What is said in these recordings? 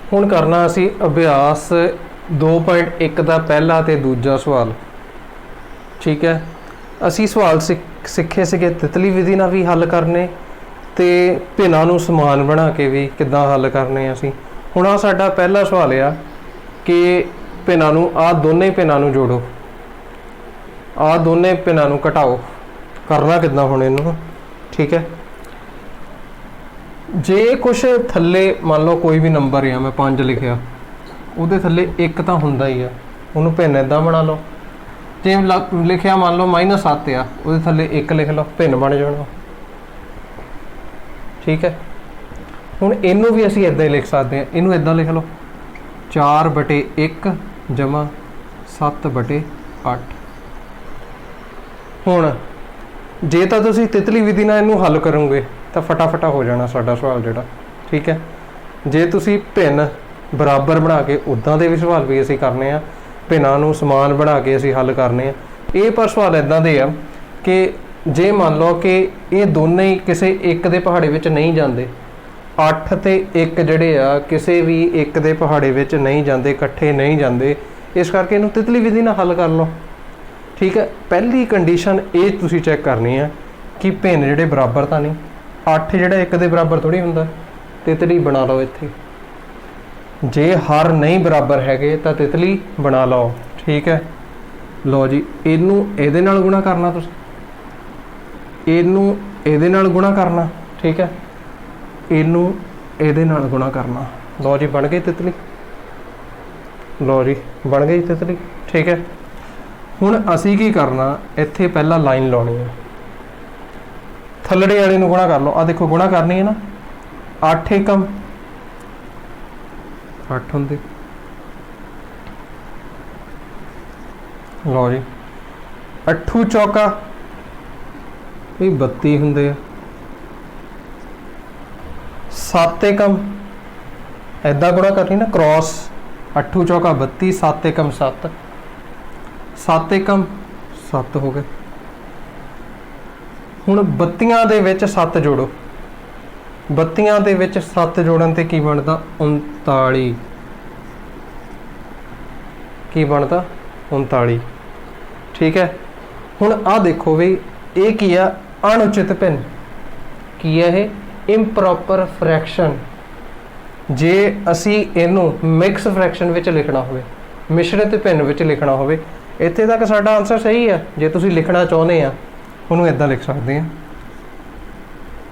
ਹੁਣ करना असी अभ्यास 2.1 का पहला ते दूजा सवाल। ठीक है, असी सवाल सिखे सीगे तितली विधि नाल भी हल करने ते भिन्नां नूं समान बना के भी किद्दां हल करने असी। हुण आ साडा पहला सवाल आ कि भिन्नां नूं आ दोने भिन्नां नूं जोड़ो, आ दोने भिन्नां नूं घटाओ। करना किद्दां हुण इहनूं? ठीक है, जे कुछ थल्ले मान लो कोई भी नंबर है, मैं 5 लिखिया, उहदे थल्ले 1 तो हुंदा ही आ, उहनूं भिन्न इदां बना लो। जे लिखिया मान लो -7 आ, उहदे थल्ले 1 लिख लो, भिन्न बन जाना। ठीक है, हुण इहनूं भी असीं इदां ही लिख सकते हैं। इहनूं इदां लिख लो 4/1 जमा 7/8। हुण जे तां तुसीं तितली विधि नाल इहनूं हल करोगे तो फटाफटा हो जाना साडा सवाल जिहड़ा। ठीक है, जे तुसीं भिन्न बराबर बना के उदां दे भी सवाल भी असीं करने आ, भिन्नां नूं समान बना के असीं हल करने आ। ये पर सवाल इदां दे आ कि जे मान लो कि ये दोने ही किसी एक दे पहाड़े विच नहीं जाते, 8 ते 1 जिहड़े आ किसी भी एक दे पहाड़े विच नहीं जाते, इकट्ठे नहीं जाते, इस करके इहनूं तितली विधि नाल हल कर लो। ठीक है, पहली कंडीशन ये तुसीं चैक करनी है कि भिन्न जिहड़े बराबर तां नहीं, 8 जिहड़ा 1 दे बराबर थोड़ी हुंदा। तितली बना लो इत्थे, जे हर नहीं बराबर हैगे तो तितली बना लो। ठीक है, लो जी, इनू इहदे नाल गुणा करना, तुसीं इनू इहदे नाल गुणा करना। ठीक है, इनू इहदे नाल गुणा करना। लो जी, बन गई तितली। लो जी, बन गई तितली। ठीक है, हुण असीं की करना, इत्थे पहला लाइन लाउणी है, थल्लड़े वाले नूं गुणा कर लो। आ देखो गुणा करनी है ना, 8 एकम 8 होंदे। लो जी, 8 चौका 32 होंदे। 7 एकम ऐदा गुणा करनी ना, क्रॉस 8 चौका 32, 7 एकम 7, 7 एकम 7 हो गए। हुण 32 दे विच 7 जोड़ो, 32 दे विच 7 जोड़न ते की बनदा 39। की बनदा 39। ठीक है, हुण आ देखो भी ये की है, अनुचित भिन्न। की है ये? Improper fraction. जे असी इनू मिक्स फ्रैक्शन विच लिखना होवे, मिश्रित भिन्न विच लिखना होवे, इत्थे तक साडा आंसर सही है। जे तुसीं लिखना चाहुंदे आ, ਉਹਨੂੰ इदां लिख सकते हैं,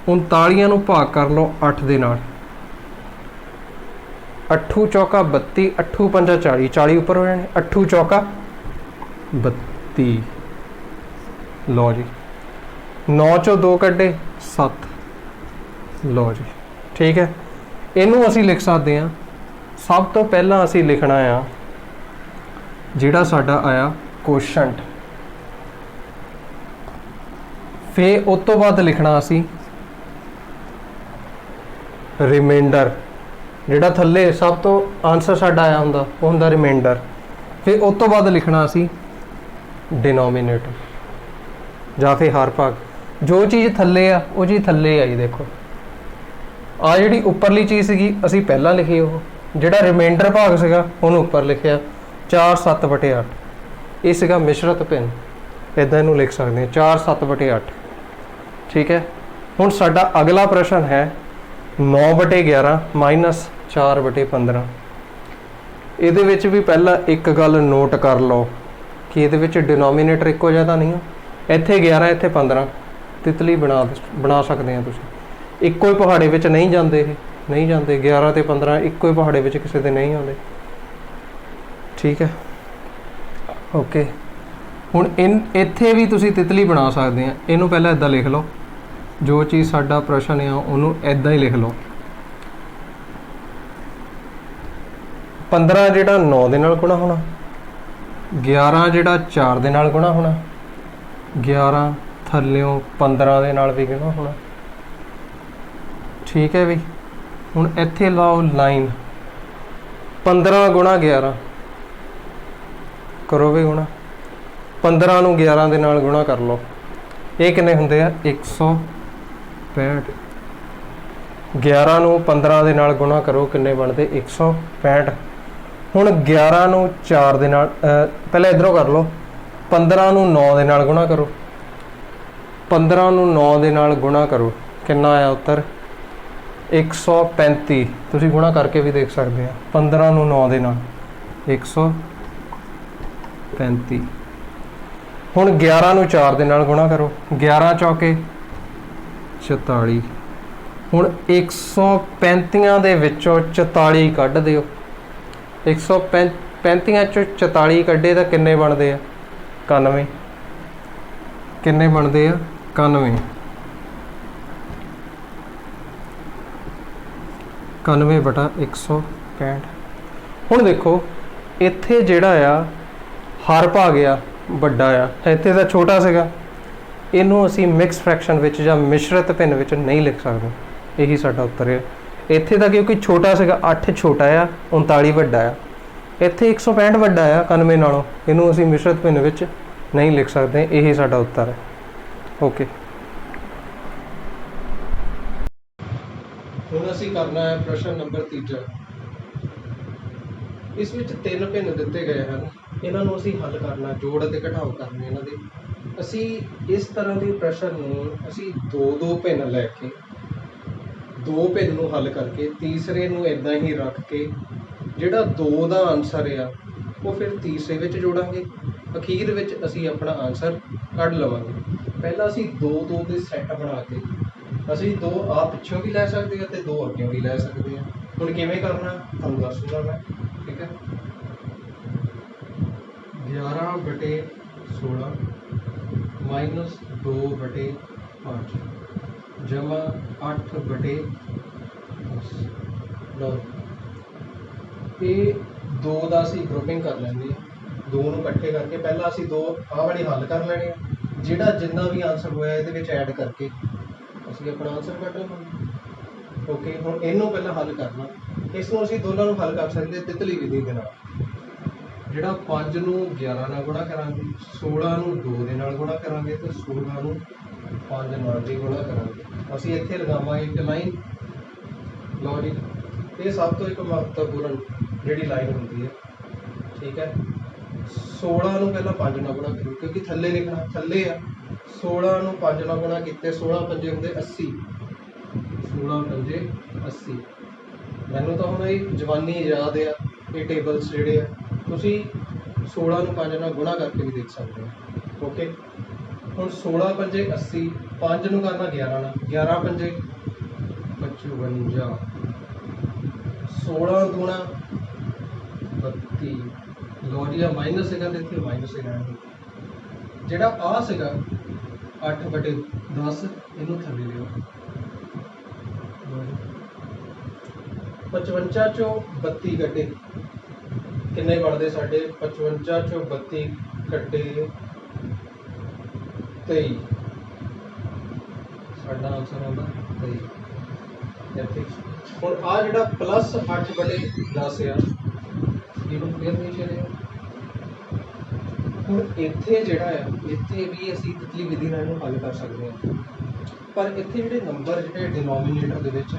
39 ਨੂੰ भाग कर लो 8 ਦੇ ਨਾਲ, 8 ਚੌਕਾ 32, 8 पंजा 40, 40 ਉੱਪਰ ਹੋ ਜਾਣੇ, 8 ਚੌਕਾ 32। लो जी, 9 ਚੋਂ 2 ਕੱਢੇ 7। लो जी, ठीक है, ਇਹਨੂੰ ਅਸੀਂ ਲਿਖ ਸਕਦੇ ਹਾਂ। ਸਭ ਤੋਂ ਪਹਿਲਾਂ ਅਸੀਂ ਲਿਖਣਾ ਆ ਜਿਹੜਾ ਸਾਡਾ आया कोशेंट, फिर उस तो बाद लिखना असी रिमाइंडर, जिहड़ा थल्ले सब तो आंसर साडा आया हुंदा वो हुंदा रिमाइंडर। फिर उस तो बाद लिखना असी डिनोमीनेटर जां फिर हर भाग। जो चीज़ थल्ले आ वो चीज़ थल्ले आई। देखो आ जिहड़ी उपरली चीज़ सीगी असी पहला लिखी, वो जिहड़ा रिमाइंडर भाग सीगा उहनूं उपर लिखिया 4/7/8। ये सीगा मिश्रत भिन्न, इदां इहनूं लिख सकते हैं 4/7/8। ठीक है, हुण साडा अगला प्रश्न है 9/11 माइनस 4/15। इहदे विच भी पहला एक गल नोट कर लो कि इहदे विच डिनोमीनेटर इक्को जिहा तां नहीं हो। इत्थे 11 इत्थे 15, तितली बना सकते हैं तुसीं। इक्को ही पहाड़े विच नहीं जाते, नहीं जाते 11 ते 15 इक्को ही पहाड़े विच किसी दे नहीं आउंदे। ठीक है, ओके। हुण इत्थे भी तुसीं तितली बना सकते हैं। इनू पहले इदां लिख लो, जो चीज़ साडा प्रश्न है उन्होंने इदां ही लिख लो। 15 जिहड़ा 9 दे नाल गुणा होना, 11 जिहड़ा 4 दे नाल गुणा होना, 11 थल्लियों 15 दे नाल भी गुणा होना। ठीक है भी, हुण इत्थे लाओ लाइन 15 गुणा 11 करो भी गुणा, 15 नूं 11 दे नाल गुणा कर लो। ये किन्ने हुंदे आ 165। 11 ਨੂੰ 15 ਦੇ ਨਾਲ ਗੁਣਾ ਕਰੋ, ਕਿੰਨੇ ਬਣਦੇ 165। ਹੁਣ 11 ਨੂੰ 4 ਦੇ ਨਾਲ ਪਹਿਲਾਂ ਇਧਰੋਂ ਕਰ ਲਓ। 15 ਨੂੰ 9 ਦੇ ਨਾਲ ਗੁਣਾ ਕਰੋ, 15 ਨੂੰ 9 ਦੇ ਨਾਲ ਗੁਣਾ ਕਰੋ, ਕਿੰਨਾ ਆਇਆ ਉੱਤਰ 135। ਤੁਸੀਂ ਗੁਣਾ ਕਰਕੇ ਵੀ ਦੇਖ ਸਕਦੇ ਆ। 15 ਨੂੰ 9 ਦੇ ਨਾਲ 135। ਹੁਣ 11 ਨੂੰ 4 ਦੇ ਨਾਲ ਗੁਣਾ ਕਰੋ, 11 ਚੌਕੇ 44। ਹੁਣ 135 ਦੇ ਵਿੱਚੋਂ 44 ਕੱਢ ਦਿਓ। 135 ਚੋਂ 44 ਕੱਢੇ ਤਾਂ ਕਿੰਨੇ ਬਣਦੇ ਆ 91। ਕਿੰਨੇ ਬਣਦੇ ਆ 91। 91 ਬਟਾ 165। ਹੁਣ ਦੇਖੋ ਇੱਥੇ ਜਿਹੜਾ ਆ ਹਰ ਭਾਗ ਆ ਵੱਡਾ ਆ, ਇੱਥੇ ਤਾਂ ਛੋਟਾ ਸੀਗਾ। ਇਹਨੂੰ ਅਸੀਂ ਮਿਕਸ ਫ੍ਰੈਕਸ਼ਨ ਵਿੱਚ ਜਾਂ ਮਿਸ਼ਰਤ ਭਿੰਨ ਵਿੱਚ ਨਹੀਂ ਲਿਖ ਸਕਦੇ। ਇਹੀ ਸਾਡਾ ਉੱਤਰ ਹੈ। ਇੱਥੇ ਤਾਂ ਕਿਉਂਕਿ ਛੋਟਾ ਸੀਗਾ, 8 ਛੋਟਾ ਆ, 39 ਵੱਡਾ ਆ। ਇੱਥੇ 165 ਵੱਡਾ ਆ 91 ਨਾਲੋਂ, ਇਹਨੂੰ ਅਸੀਂ ਮਿਸ਼ਰਤ ਭਿੰਨ ਵਿੱਚ ਨਹੀਂ ਲਿਖ ਸਕਦੇ। ਇਹੀ ਸਾਡਾ ਉੱਤਰ ਹੈ। ਓਕੇ, ਹੁਣ ਅਸੀਂ ਕਰਨਾ ਹੈ ਪ੍ਰਸ਼ਨ ਨੰਬਰ 3। ਇਸ ਵਿੱਚ 3 ਭਿੰਨ ਦਿੱਤੇ ਗਏ ਹਨ, ਇਹਨਾਂ ਨੂੰ ਅਸੀਂ ਹੱਲ ਕਰਨਾ, ਜੋੜ ਅਤੇ ਘਟਾਓ ਕਰਨੇ ਇਹਨਾਂ ਦੇ। ਅਸੀਂ ਇਸ ਤਰ੍ਹਾਂ ਦੇ ਪ੍ਰਸ਼ਨ ਨੂੰ ਅਸੀਂ 2-2 ਭਿੰਨ ਲੈ ਕੇ 2 ਭਿੰਨ ਨੂੰ ਹੱਲ ਕਰਕੇ ਤੀਸਰੇ ਨੂੰ ਇਦਾਂ ਹੀ ਰੱਖ ਕੇ ਜਿਹੜਾ 2 ਦਾ ਆਨਸਰ ਆ ਉਹ ਫਿਰ ਤੀਸਰੇ ਵਿੱਚ ਜੋੜਾਂਗੇ। ਅਖੀਰ ਵਿੱਚ ਅਸੀਂ ਆਪਣਾ ਆਨਸਰ ਕੱਢ ਲਵਾਂਗੇ। ਪਹਿਲਾਂ ਅਸੀਂ 2-2 ਦੇ ਸੈੱਟ ਬਣਾ ਕੇ ਅਸੀਂ 2 ਆ ਪਿੱਛੋਂ ਵੀ ਲੈ ਸਕਦੇ ਹਾਂ ਤੇ 2 ਅੱਗੇ ਵੀ ਲੈ ਸਕਦੇ ਹਾਂ। ਹੁਣ ਕਿਵੇਂ ਕਰਨਾ ਤੁਹਾਨੂੰ ਦੱਸੂਗਾ ਮੈਂ, ਠੀਕ ਹੈ। 11/16 ਮਾਈਨਸ 2/5 ਜਮਾ 8/10। ਲਓ, ਇਹ 2 ਦਾ ਅਸੀਂ ਗਰੁੱਪਿੰਗ ਕਰ ਲੈਂਦੇ ਹਾਂ। 2 ਨੂੰ ਇਕੱਠੇ ਕਰਕੇ ਪਹਿਲਾਂ ਅਸੀਂ 2 ਆਹ ਵਾਲੀ ਹੱਲ ਕਰ ਲੈਣੇ ਆ। ਜਿਹੜਾ ਜਿੰਨਾ ਵੀ ਆਨਸਰ ਹੋਇਆ ਇਹਦੇ ਵਿੱਚ ਐਡ ਕਰਕੇ ਅਸੀਂ ਆਪਣਾ ਆਨਸਰ ਕੱਢ ਲਵਾਂਗੇ। ਓਕੇ, ਹੁਣ ਇਹਨੂੰ ਪਹਿਲਾਂ ਹੱਲ ਕਰਨਾ। ਇਸ ਨੂੰ ਅਸੀਂ ਦੋਨਾਂ ਨੂੰ ਹੱਲ ਕਰ ਸਕਦੇ ਤਿਤਲੀ ਵਿਧੀ ਦੇ ਨਾਲ। ਜਿਹੜਾ 5 ਨੂੰ 11 ਨਾਲ ਗੁਣਾ ਕਰਾਂਗੇ, 16 ਨੂੰ 2 ਦੇ ਨਾਲ ਗੁਣਾ ਕਰਾਂਗੇ ਤੇ 16 ਨੂੰ 5 ਨਾਲ ਵੀ ਗੁਣਾ ਕਰਾਂਗੇ। ਅਸੀਂ ਇੱਥੇ ਲਗਾਵਾਂਗੇ ਇੱਕ ਲਾਈਨ। ਲਓ ਜੀ, ਇਹ ਸਭ ਤੋਂ ਇੱਕ ਮਹੱਤਵਪੂਰਨ ਜਿਹੜੀ ਲਾਈਨ ਹੁੰਦੀ ਹੈ, ਠੀਕ ਹੈ। 16 ਨੂੰ ਪਹਿਲਾਂ 5 ਨਾਲ ਗੁਣਾ ਕਰੋ ਕਿਉਂਕਿ ਥੱਲੇ ਲਿਖਣਾ, ਥੱਲੇ ਆ। 16 ਨੂੰ 5 ਨਾਲ ਗੁਣਾ ਕੀਤੇ 16 ਪੰਜੇ ਹੁੰਦੇ 80। 16 ਪੰਜੇ 80। ਮੈਨੂੰ ਤਾਂ ਹੁਣ ਇਹ ਜਵਾਨੀ ਯਾਦ ਆ, ਇਹ ਟੇਬਲਸ ਜਿਹੜੇ ਆ ਤੁਸੀਂ 16 ਨੂੰ 5 ਨਾਲ ਗੁਣਾ ਕਰਕੇ ਵੀ ਦੇਖ ਸਕਦੇ ਹੋ। ਓਕੇ, ਹੁਣ 16 ਪੰਜੇ 80, 5 ਨੂੰ ਕਰਨਾ 11 ਨਾਲ, 11 ਪੰਜੇ 55, 16 ਦੂਣਾ 32। ਲਓ ਜੀ, ਆ ਮਾਈਨਸ ਸੀਗਾ ਤੇ ਇੱਥੇ ਮਾਈਨਸ ਹੀ ਰਹਿਣਾ। ਜਿਹੜਾ ਆ ਸੀਗਾ 8/10, ਇਹਨੂੰ ਥੱਲੇ ਲਿਓ। 55 ਚੋਂ 32 ਕੱਢੇ ਕਿੰਨੇ ਬਣਦੇ ਸਾਡੇ 55 ਚੋਂ 32 ਕੱਢੇ 23। ਸਾਡਾ ਆਨਸਰ ਆਉਂਦਾ 23 ਇੱਥੇ। ਹੁਣ ਆ ਜਿਹੜਾ ਪਲੱਸ 8/10 ਆ, ਇਹਨੂੰ ਫੇਰ ਨਹੀਂ ਚਲੇ। ਹੁਣ ਇੱਥੇ ਜਿਹੜਾ ਆ, ਇੱਥੇ ਵੀ ਅਸੀਂ ਤਿਤਲੀ ਵਿਧੀ ਨਾਲ ਇਹਨੂੰ ਹੱਲ ਕਰ ਸਕਦੇ ਹਾਂ। ਪਰ ਇੱਥੇ ਜਿਹੜੇ ਨੰਬਰ ਜਿਹੜੇ ਡਿਨੋਮੀਨੇਟਰ ਦੇ ਵਿੱਚ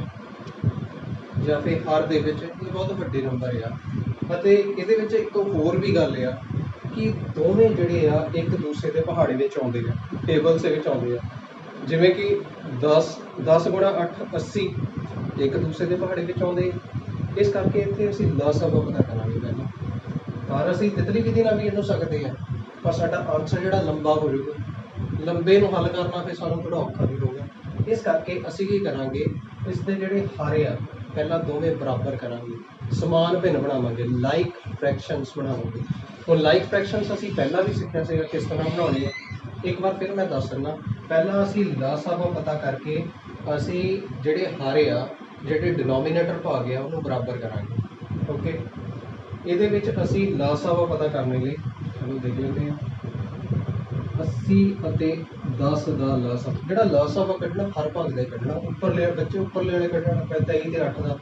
ਜਾਂ ਫਿਰ ਹਰ ਦੇ ਵਿੱਚ, ਇਹ ਬਹੁਤ ਵੱਡੇ ਨੰਬਰ ਆ। ਅਤੇ ਇਹਦੇ ਵਿੱਚ ਇੱਕ ਹੋਰ ਵੀ ਗੱਲ ਆ ਕਿ ਦੋਵੇਂ ਜਿਹੜੇ ਆ ਇੱਕ ਦੂਸਰੇ ਦੇ ਪਹਾੜੇ ਵਿੱਚ ਆਉਂਦੇ ਆ, ਟੇਬਲਸ ਦੇ ਵਿੱਚ ਆਉਂਦੇ ਆ। ਜਿਵੇਂ ਕਿ 10 ਗੁਣਾ 8 80, ਇੱਕ ਦੂਸਰੇ ਦੇ ਪਹਾੜੇ ਵਿੱਚ ਆਉਂਦੇ। ਇਸ ਕਰਕੇ ਇੱਥੇ ਅਸੀਂ ਲਸਾਗੂ ਪਤਾ ਕਰਾਂਗੇ ਪਹਿਲਾਂ। ਪਰ ਅਸੀਂ ਤਿਤਲੀ ਵਿਧੀ ਨਾਲ ਵੀ ਇਹਨੂੰ ਸਕਦੇ ਹਾਂ, ਪਰ ਸਾਡਾ ਆਨਸਰ ਜਿਹੜਾ ਲੰਬਾ ਹੋ ਜਾਊਗਾ। ਲੰਬੇ ਨੂੰ ਹੱਲ ਕਰਨਾ ਫਿਰ ਸਾਨੂੰ ਥੋੜਾ ਔਖਾ ਵੀ ਹੋਊਗਾ। ਇਸ ਕਰਕੇ ਅਸੀਂ ਕੀ ਕਰਾਂਗੇ, ਇਸ ਦੇ ਜਿਹੜੇ ਹਾਰੇ ਆ ਪਹਿਲਾਂ ਦੋਵੇਂ ਬਰਾਬਰ ਕਰਾਂਗੇ, ਸਮਾਨ ਭਿੰਨ ਬਣਾਵਾਂਗੇ, ਲਾਈਕ ਫ੍ਰੈਕਸ਼ਨਸ ਬਣਾਵਾਂਗੇ। ਹੁਣ ਲਾਈਕ ਫ੍ਰੈਕਸ਼ਨਸ ਅਸੀਂ ਪਹਿਲਾਂ ਵੀ ਸਿੱਖਿਆ ਸੀਗਾ ਕਿਸ ਤਰ੍ਹਾਂ ਬਣਾਉਣੇ ਆ। ਇੱਕ ਵਾਰ ਫਿਰ ਮੈਂ ਦੱਸ ਦਿੰਦਾ। ਪਹਿਲਾਂ ਅਸੀਂ ਲਸਾਗੂ ਪਤਾ ਕਰਕੇ ਅਸੀਂ ਜਿਹੜੇ ਹਾਰੇ ਆ, ਜਿਹੜੇ ਡਿਨੋਮੀਨੇਟਰ ਭਾਗ ਆ, ਉਹਨੂੰ ਬਰਾਬਰ ਕਰਾਂਗੇ। ਓਕੇ, ਇਹਦੇ ਵਿੱਚ ਅਸੀਂ ਲਸਾਗੂ ਪਤਾ ਕਰਨ ਲਈ ਚਲੋ ਦੇਖ ਲੈਂਦੇ ਹਾਂ। 80 ਅਤੇ 10 ਦਾ ਲਸਾਗੂ, ਜਿਹੜਾ ਲਸਾਗੂ ਕੱਢਣਾ ਹਰ ਭਾਗ ਦਾ ਹੀ ਕੱਢਣਾ। ਉੱਪਰਲੇ ਬੱਚੇ ਉੱਪਰਲੇ ਵਾਲੇ ਕੱਢਣਾ, 23 ਤੇ 8 ਦਾ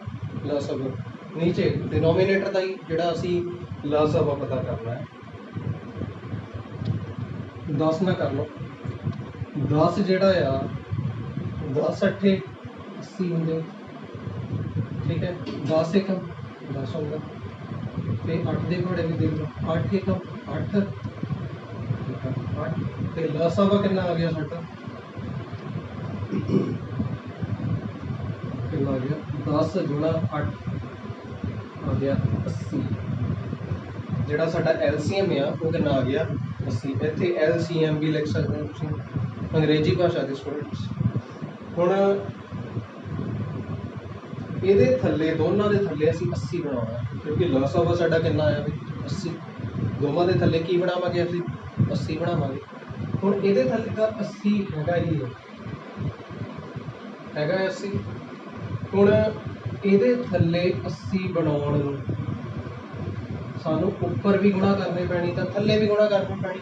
ਲਸਾਗੂ। ਨੀਚੇ ਡਿਨੋਮੀਨੇਟਰ ਦਾ ਹੀ ਜਿਹੜਾ ਅਸੀਂ ਲਸਾਗੂ ਪਤਾ ਕਰਨਾ ਹੈ। 10 ਨਾ ਕਰ ਲਓ। 10 ਜਿਹੜਾ ਆ 10 8 80 ਹੁੰਦੇ, ठीक है। 10 एकम 10 होगा, तो 8 के पहाड़े भी देख लो, 8 एकम 8 8, तो लसा का कितना आ गया साਡਾ, कितना आ गया 10 गुणा 8 आ गया 80। ਜਿਹੜਾ ਸਾਡਾ LCM ਆ ਉਹ ਕਿੰਨਾ ਆ ਗਿਆ 80। ਇੱਥੇ LCM ਵੀ ਲਿਖ ਸਕਦੇ ਹੋ ਤੁਸੀਂ ਅੰਗਰੇਜ਼ੀ ਭਾਸ਼ਾ ਦੇ ਸਟੂਡੈਂਟਸ। ਹੁਣ ਇਹਦੇ ਥੱਲੇ ਦੋਨਾਂ ਦੇ ਥੱਲੇ ਅਸੀਂ 80 ਬਣਾਉਣਾ, ਕਿਉਂਕਿ ਲਸ ਆਵਾ ਸਾਡਾ ਕਿੰਨਾ ਆਇਆ ਵੀ 80। ਦੋਵਾਂ ਦੇ ਥੱਲੇ ਕੀ ਬਣਾਵਾਂਗੇ ਅਸੀਂ 80 ਬਣਾਵਾਂਗੇ। ਹੁਣ ਇਹਦੇ ਥੱਲੇ ਦਾ 80 ਹੈਗਾ ਹੀ ਹੈਗਾ 80। ਹੁਣ ਇਹਦੇ ਥੱਲੇ 80 ਬਣਾਉਣ ਨੂੰ ਸਾਨੂੰ ਉੱਪਰ ਵੀ ਗੁਣਾ ਕਰਨੀ ਪੈਣੀ ਤਾਂ ਥੱਲੇ ਵੀ ਗੁਣਾ ਕਰਨੀ ਪੈਣੀ।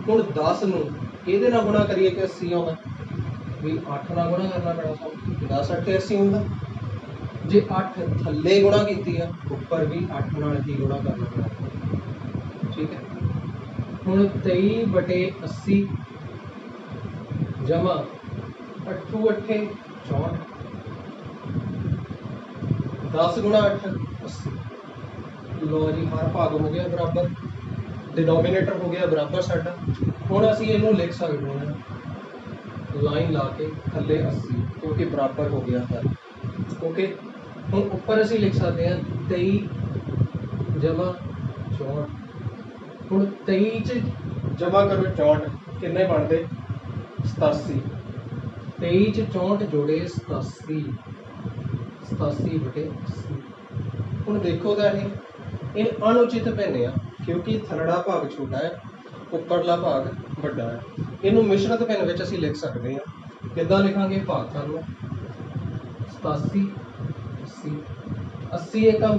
ਹੁਣ 10 ਨੂੰ ਇਹਦੇ ਨਾਲ ਗੁਣਾ ਕਰੀਏ ਕਿ 80 ਆਉਂਦਾ, ਵੀ 8 ਨਾਲ ਗੁਣਾ ਕਰਨਾ ਪੈਣਾ ਸਾਨੂੰ, 10 8 80 ਹੁੰਦਾ। ਜੇ 8 ਥੱਲੇ ਗੁਣਾ ਕੀਤੀ ਆ ਉੱਪਰ ਵੀ 8 ਨਾਲ ਹੀ ਗੁਣਾ ਕਰਨਾ ਪੈਣਾ, ਠੀਕ ਹੈ। ਹੁਣ 23/80 ਜਮਾ 8 8 64, 10 ਗੁਣਾ 8 80। लो जी हर भाग हो गया बराबर, डिनोमिनेटर हो गया बराबर साडा। हुण असीं इहनूं लिख सकते हैं लाइन ला के थल्ले 80, क्योंकि बराबर हो गया हर। ओके, हुण उपर असीं लिख सकते हैं 23 जमा 64। हुण 23 च जमा करो 64, किन्ने बनते 87। 23 च 64 जोड़े 87, 87/80। हुण देखो तो ਇਹ ਅਣਉਚਿਤ ਭਿੰਨ ਆ, ਕਿਉਂਕਿ ਥੱਲੜਾ ਭਾਗ ਛੋਟਾ ਹੈ ਉੱਪਰਲਾ ਭਾਗ ਵੱਡਾ ਹੈ। ਇਹਨੂੰ ਮਿਸ਼ਰਤ ਭਿੰਨ ਵਿੱਚ ਅਸੀਂ ਲਿਖ ਸਕਦੇ ਹਾਂ। ਕਿੱਦਾਂ ਲਿਖਾਂਗੇ, ਭਾਗ ਕਰ ਲਓ 87 80, 80 एकम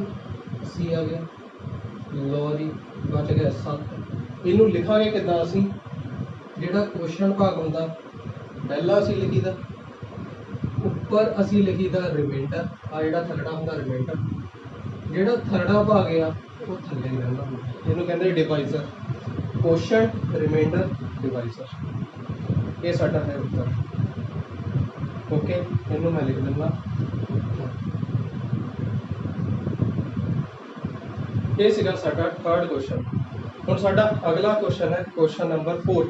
80 ਆ ਗਿਆ। ਲੋ ਜੀ ਬਚ ਗਿਆ 7। ਇਹਨੂੰ ਲਿਖਾਂਗੇ ਕਿੱਦਾਂ ਅਸੀਂ, ਜਿਹੜਾ ਕੁਐਸਚਨ ਭਾਗ ਹੁੰਦਾ ਪਹਿਲਾਂ ਅਸੀਂ ਲਿਖੀਦਾ, ਉੱਪਰ ਅਸੀਂ ਲਿਖੀਦਾ ਰਿਮਾਈਂਡਰ, ਆ ਜਿਹੜਾ ਥੱਲੜਾ ਹੁੰਦਾ ਰਿਮਾਈਂਡਰ, ਜਿਹੜਾ ਥਰੜਾ ਭਾਗ ਆ ਉਹ ਥੱਲੇ ਹੀ ਰਹਿੰਦਾ, ਇਹਨੂੰ ਕਹਿੰਦੇ ਡਿਵਾਈਜ਼ਰ। ਕੁਐਸਚਨ ਰਿਮਾਈਂਡਰ ਡਿਵਾਈਜ਼ਰ, ਇਹ ਸਾਡਾ ਹੈ ਉੱਤਰ। ਓਕੇ, ਇਹਨੂੰ ਮੈਂ ਲਿਖ ਦਿੰਦਾ। ਇਹ ਸੀਗਾ ਸਾਡਾ ਥਰਡ ਕੁਐਸਚਨ। ਹੁਣ ਸਾਡਾ ਅਗਲਾ ਕੁਐਸਚਨ ਹੈ ਕੁਐਸਚਨ ਨੰਬਰ 4।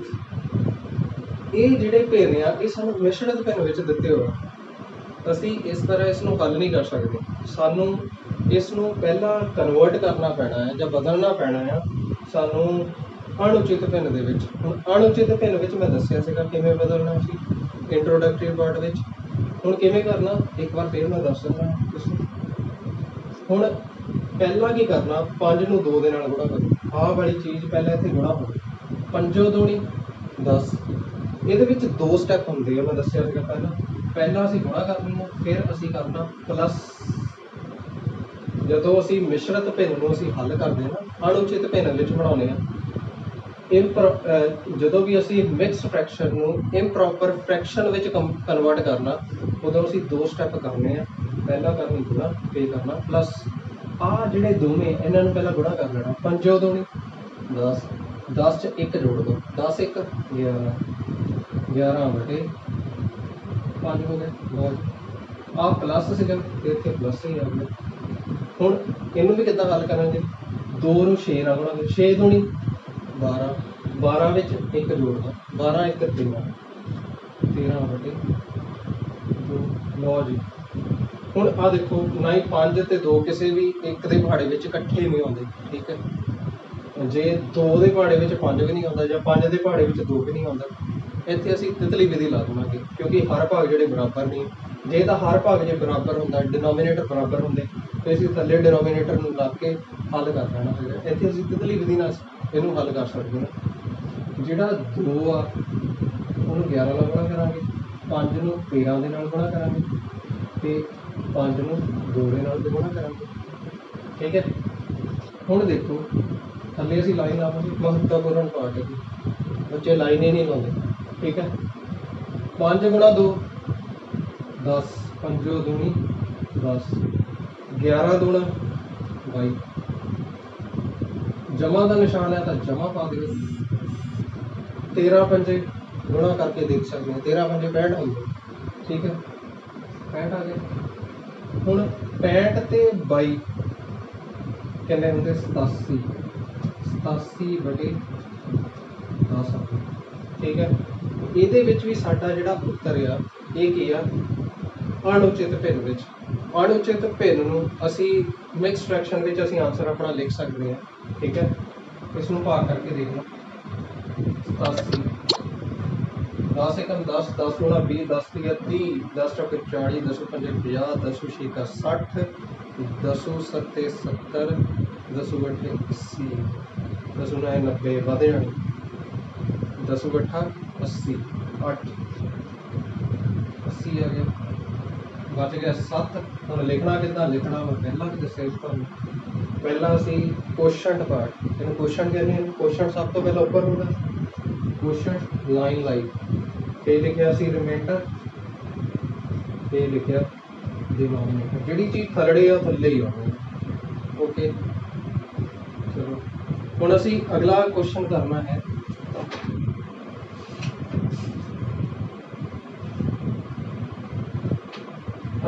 ਇਹ ਜਿਹੜੇ ਭਿੰਨ ਆ ਇਹ ਸਾਨੂੰ ਮਿਸ਼ਰਤ ਭਿੰਨ ਵਿੱਚ ਦਿੱਤੇ ਹੋਏ ਆ। ਅਸੀਂ ਇਸ ਤਰ੍ਹਾਂ ਇਸ ਨੂੰ ਹੱਲ ਨਹੀਂ ਕਰ ਸਕਦੇ, ਸਾਨੂੰ ਇਸ ਨੂੰ ਪਹਿਲਾਂ ਕਨਵਰਟ ਕਰਨਾ ਪੈਣਾ ਹੈ ਜਾਂ ਬਦਲਣਾ ਪੈਣਾ ਆ ਸਾਨੂੰ ਅਣਉਚਿਤ ਭਿੰਨ ਦੇ ਵਿੱਚ। ਹੁਣ ਅਣਉਚਿਤ ਭਿੰਨ ਵਿੱਚ ਮੈਂ ਦੱਸਿਆ ਸੀਗਾ ਕਿਵੇਂ ਬਦਲਣਾ ਸੀ ਇੰਟਰੋਡਕਟਰੀ ਪਾਰਟ ਵਿੱਚ। ਹੁਣ ਕਿਵੇਂ ਕਰਨਾ ਇੱਕ ਵਾਰ ਫਿਰ ਮੈਂ ਦੱਸ ਦਿੰਦਾ ਤੁਸੀਂ। ਹੁਣ ਪਹਿਲਾਂ ਕੀ ਕਰਨਾ, 5 ਨੂੰ 2 ਦੇ ਨਾਲ ਗੁਣਾ ਕਰੋ। ਆਹ ਵਾਲੀ ਚੀਜ਼ ਪਹਿਲਾਂ ਇੱਥੇ ਗੁਣਾ ਹੋਵੇ, 5 2 10। ਇਹਦੇ ਵਿੱਚ 2 ਸਟੈਪ ਹੁੰਦੇ ਆ, ਮੈਂ ਦੱਸਿਆ ਸੀਗਾ ਪਹਿਲਾਂ ਅਸੀਂ ਗੁਣਾ ਕਰਨਾ, ਫਿਰ ਅਸੀਂ ਕਰਨਾ ਪਲੱਸ। ਜਦੋਂ ਅਸੀਂ ਮਿਸ਼ਰਤ ਭਿੰਨ ਨੂੰ ਅਸੀਂ ਹੱਲ ਕਰਦੇ ਹਾਂ ਅਣਉਚਿਤ ਭਿੰਨ ਵਿੱਚ ਬਣਾਉਂਦੇ ਹਾਂ, ਜਦੋਂ ਵੀ ਅਸੀਂ ਮਿਕਸਡ ਫ੍ਰੈਕਸ਼ਨ ਨੂੰ ਇੰਪਰੋਪਰ ਫ੍ਰੈਕਸ਼ਨ ਵਿੱਚ ਕਨਵਰਟ ਕਰਨਾ, ਉਦੋਂ ਅਸੀਂ 2 ਸਟੈਪ ਕਰਨੇ ਆ। ਪਹਿਲਾਂ ਕਰਨੀ ਗੁਣਾ, ਫਿਰ ਕਰਨਾ ਪਲੱਸ। ਆਹ ਜਿਹੜੇ ਦੋਵੇਂ ਇਹਨਾਂ ਨੂੰ ਪਹਿਲਾਂ ਗੁਣਾ ਕਰ ਲੈਣਾ, 5 2 10, 10 'ਚ 1 ਜੋੜ ਦਿਓ, 10 1 11, 11/5 ਹੋ ਗਿਆ। ਬਹੁਤ ਆਹ ਪਲੱਸ ਸੀਗਾ ਤੇ ਇੱਥੇ ਪਲੱਸ ਹੀ ਆ ਗਿਆ। ਹੁਣ ਇਹਨੂੰ ਵੀ ਕਿੱਦਾਂ ਹੱਲ ਕਰਾਂਗੇ, 2 ਨੂੰ 6 ਨਾਲ ਗੁਣਾਂਗੇ, 6 2 12, 12 ਵਿੱਚ 1 ਜੋੜ ਦਿਓ, 12 1 13, 13/2। ਲਓ ਜੀ, ਹੁਣ ਆਹ ਦੇਖੋ ਨਾ ਹੀ 5 ਤੇ 2 ਕਿਸੇ ਵੀ ਇੱਕ ਦੇ ਪਹਾੜੇ ਵਿੱਚ ਇਕੱਠੇ ਨਹੀਂ ਆਉਂਦੇ, ਠੀਕ ਹੈ। ਜੇ 2 ਦੇ ਪਹਾੜੇ ਵਿੱਚ 5 ਵੀ ਨਹੀਂ ਆਉਂਦਾ ਜਾਂ 5 ਦੇ ਪਹਾੜੇ ਵਿੱਚ 2 ਵੀ ਨਹੀਂ ਆਉਂਦਾ, ਇੱਥੇ ਅਸੀਂ ਤਿਤਲੀ ਵਿਧੀ ਲਾ ਦੇਵਾਂਗੇ, ਕਿਉਂਕਿ ਹਰ ਭਾਗ ਜਿਹੜੇ ਬਰਾਬਰ ਨਹੀਂ। ਜੇ ਤਾਂ ਹਰ ਭਾਗ ਜੇ ਬਰਾਬਰ ਹੁੰਦਾ, ਡਿਨੋਮੀਨੇਟਰ ਬਰਾਬਰ ਹੁੰਦੇ, ਤੇ ਅਸੀਂ ਥੱਲੇ ਡਿਨੋਮੀਨੇਟਰ ਨੂੰ ਲਾ ਕੇ ਹੱਲ ਕਰ ਲੈਣਾ ਹੈਗਾ। ਇੱਥੇ ਅਸੀਂ ਤਿਤਲੀ ਵਿਧੀ ਨਾਲ ਇਹਨੂੰ ਹੱਲ ਕਰ ਸਕਦੇ ਹਾਂ। ਜਿਹੜਾ 2 ਆ ਉਹਨੂੰ 11 ਨਾਲ ਗੁਣਾ ਕਰਾਂਗੇ, 5 ਨੂੰ 13 ਦੇ ਨਾਲ ਗੁਣਾ ਕਰਾਂਗੇ, ਤੇ 5 ਨੂੰ 2 ਦੇ ਨਾਲ ਗੁਣਾ ਕਰਾਂਗੇ, ਠੀਕ ਹੈ। ਹੁਣ ਦੇਖੋ ਥੱਲੇ ਅਸੀਂ ਲਾਈਨ ਲਾਵਾਂਗੇ, ਮਹੱਤਵਪੂਰਨ ਪਾਰਟ ਹੈ, ਬੱਚੇ ਲਾਈਨ ਹੀ ਨਹੀਂ ਲਾਉਂਦੇ, ਠੀਕ ਹੈ। 5 ਗੁਣਾ 2 10, 5 2 10, 11 2 22। ਜਮਾ ਦਾ ਨਿਸ਼ਾਨ ਹੈ ਤਾਂ ਜਮਾ ਪਾ ਦਿਓ। 13 5 ਗੁਣਾ ਕਰਕੇ ਦੇਖ ਸਕਦੇ ਹਾਂ, 13 5 65 ਹੁੰਦੇ, ਠੀਕ ਹੈ। 65 ਆ ਗਏ। ਹੁਣ 65 ਤੇ 22 ਕਿੰਨੇ ਹੁੰਦੇ 87 87/10 ਠੀਕ ਹੈ। ਇਹਦੇ ਵਿੱਚ ਵੀ ਸਾਡਾ ਜਿਹੜਾ ਉੱਤਰ ਆ ਇਹ ਕੀ ਆ ਅਣਉਚਿਤ ਭਿੰਨ ਵਿੱਚ। ਅਣਉਚਿਤ ਭਿੰਨ ਨੂੰ ਅਸੀਂ ਮਿਕਸ ਫ੍ਰੈਕਸ਼ਨ ਵਿੱਚ ਅਸੀਂ ਆਨਸਰ ਆਪਣਾ ਲਿਖ ਸਕਦੇ ਹਾਂ ਠੀਕ ਹੈ। ਇਸ ਨੂੰ ਭਾਗ ਕਰਕੇ ਦੇਖ ਲਓ 87 10 एकम 10 10 गुणा 20 10 तिया 30 10 चौके 40 10 पंजे 50 10 छेका 60 10 सत्ते 70 10 अठे 80 10 9 90 वध जानी 10 अठा 80 8 80 आ गया बच गया 7। हम लिखना कितना लिखना मैं पहला भी दसिया तुहानूं पहला असी क्वेश्चन पार्ट इन्हूं क्वेश्चन कहने क्वेश्चन सब तो पहला उपर होगा क्वेश्चन लाइन लाइन ये लिखा सी रिमाइंडर ये लिखा डिनोमिनेटर जिहड़ी चीज़ थल्ले आ थल्ले ही आनी ओके। चलो हुण असी अगला क्वेश्चन करना है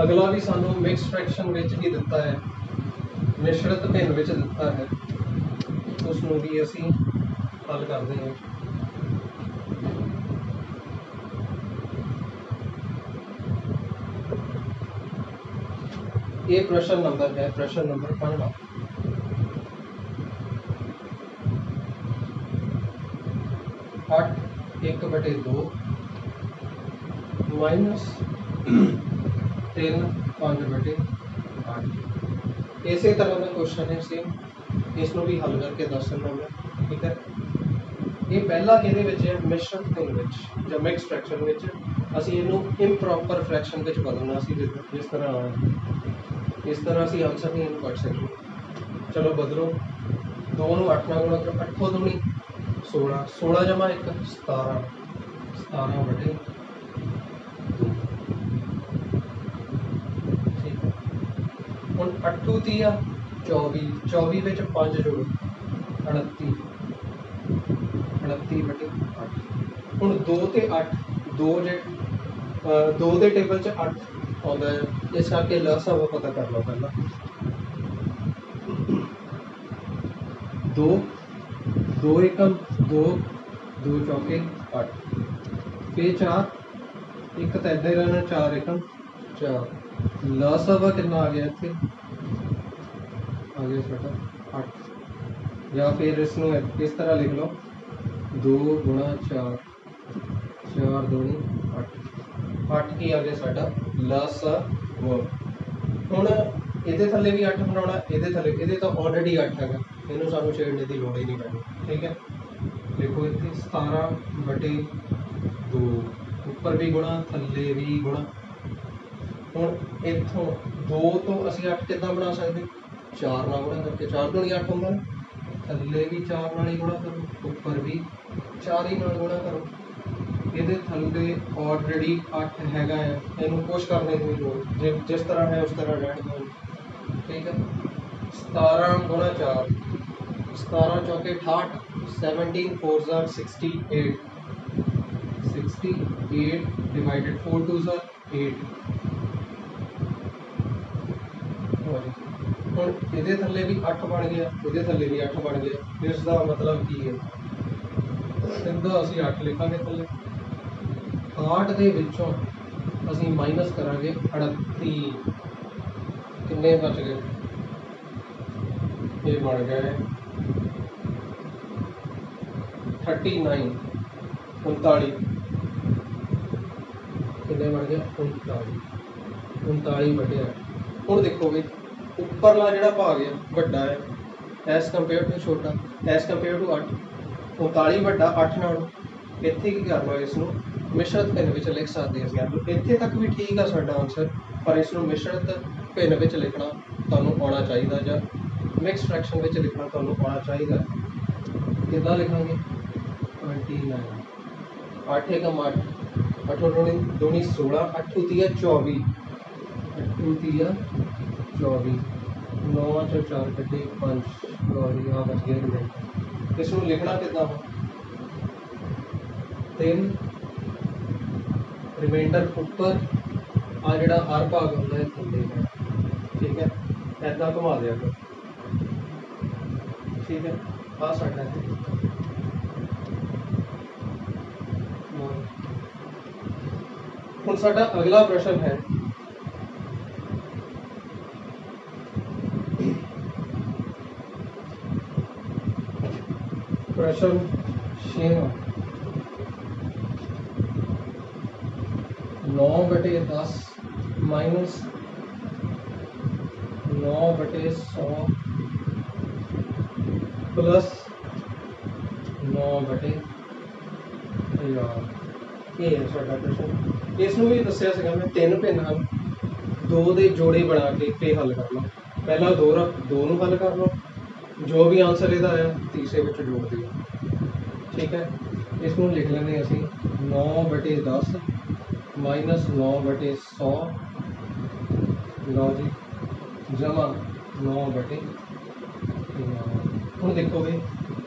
अगला भी सानू मिक्स फ्रैक्शन विच ही दिता है मिश्रित भिन्न विच दिता है उसनूं भी असी हल करते हैं। ये प्रश्न नंबर है प्रश्न नंबर 15 8 1/2 माइनस 3 5/8 इसे तरह का क्वेश्चन है सेम इसनों भी हल करके दस देना मैं ठीक है। ये पहला कि मिश्रित भिन्न विच जां मिक्स फ्रैक्शन विच असीं इहनूं इंप्रॉपर फ्रैक्शन विच बदलना सी जिस तरह इस तरह असी आंसर नहीं पढ़ सकते। चलो बदलो 2 नूं 8 नाल गुणा करो 8 दूनी 16 16 जमा 1 17 17/2 ठीक है। हुण 8 30 24 24 विच 5 जोड़ो 29 29/8 हुण 2 ते 8 2 जे 2 दे टेबल च 8 आता है इस करके लसा वो पता कर लो पहला 2 2 एकम 2 2 चौके 8 फिर 4 एक तो इदा ही रहना 4 एकम 4 लसा वा कितना आ गया इतने आ गया साढ़ा 8 या फिर इसनों इस तरह लिख लो 2 गुणा 4 4 दूनी 8 8 की आ गया साडा लसा वो हुण इहदे थल्ले भी 8 बनाउणा इहदे थल्ले इहदे तो ऑलरेडी 8 हैगा इहनूं सानूं छेड़ने की लोड़ ही नहीं पैनी ठीक है। देखो इत्थे 17/2 उपर भी गुणा थल्ले भी गुणा हुण इत्थों 2 तो असीं 8 किद्दां बना सकदे 4 नाल गुणा करके 4 दूनी 8 हुंदा थल्ले भी 4 नाल ही गुणा करो उपर भी 4 ही नाल गुणा करो ये थल्ले ऑलरेडी 8 हैगा है इनू कुछ करने की लोड़ जिस तरह है उस तरह रहने दो ठीक है। 17 गुणा 4 17 चौके 68 17 4 68 68 डिवाइडेड 4 2 8 हुण इहदे थल्ले भी 8 बन गया इहदे थल्ले भी 8 बन गया इसका मतलब की है सीधा असीं 8 लिखांगे थल्ले 8 ਦੇ ਵਿੱਚੋਂ ਅਸੀਂ ਮਾਈਨਸ ਕਰਾਂਗੇ 38 ਕਿੰਨੇ ਬਚ ਗਏ ਇਹ ਬਣ ਗਏ 39 39 ਕਿੰਨੇ ਬਣ ਗਿਆ 39 ਵੱਡਿਆ। ਹੁਣ ਦੇਖੋਗੇ ਉੱਪਰਲਾ ਜਿਹੜਾ ਭਾਗ ਆ ਵੱਡਾ ਹੈ ਐਸ ਕੰਪੇਅਰ ਟੂ ਛੋਟਾ ਐਸ ਕੰਪੇਅਰ ਟੂ 8 39 ਵੱਡਾ 8 ਨਾਲੋਂ ਇੱਥੇ ਕੀ ਕਰਨਾ ਇਸ ਨੂੰ मिश्रित भिन्न विच लिख सकते हैं। इत्थे तक भी ठीक है साडा आंसर पर इसनूं मिश्रित भिन्न विच लिखना तुहानूं आउणा चाहीदा जां मिक्स फ्रैक्शन विच लिखना तुहानूं आउणा चाहीदा। किद्दां लिखांगे 29 8 एकम 8 8 दूनी 16 8 तिया 24 8 तिया 24 9 चो 4 कटे 5 सॉरी आ बच गया इसनूं लिखना किद्दां 3 रिमाइंडर उपर आ जिहड़ा हर भाग होंदा है थल्ले है ऐदा घुमा दिया करो, ठीक है। आ साडा हुण साडा अगला प्रश्न है प्रश्न 6वां 9/10 माइनस 9/100 प्लस 9/1000। ये है साडा प्रश्न। इसनूं भी दस्सिया सीगा मैं 3 भिन्न हल 2 दे जोड़े बना के पे हल कर लो। पहला 2 नूं हल कर लो, जो भी आंसर इहदा आया तीसरे विच जोड़ दिओ, ठीक है। इसनूं लिख लेंगे असीं 9/10 माइनस 9/100 लो जी जमा 9/1000। हुण देखोगे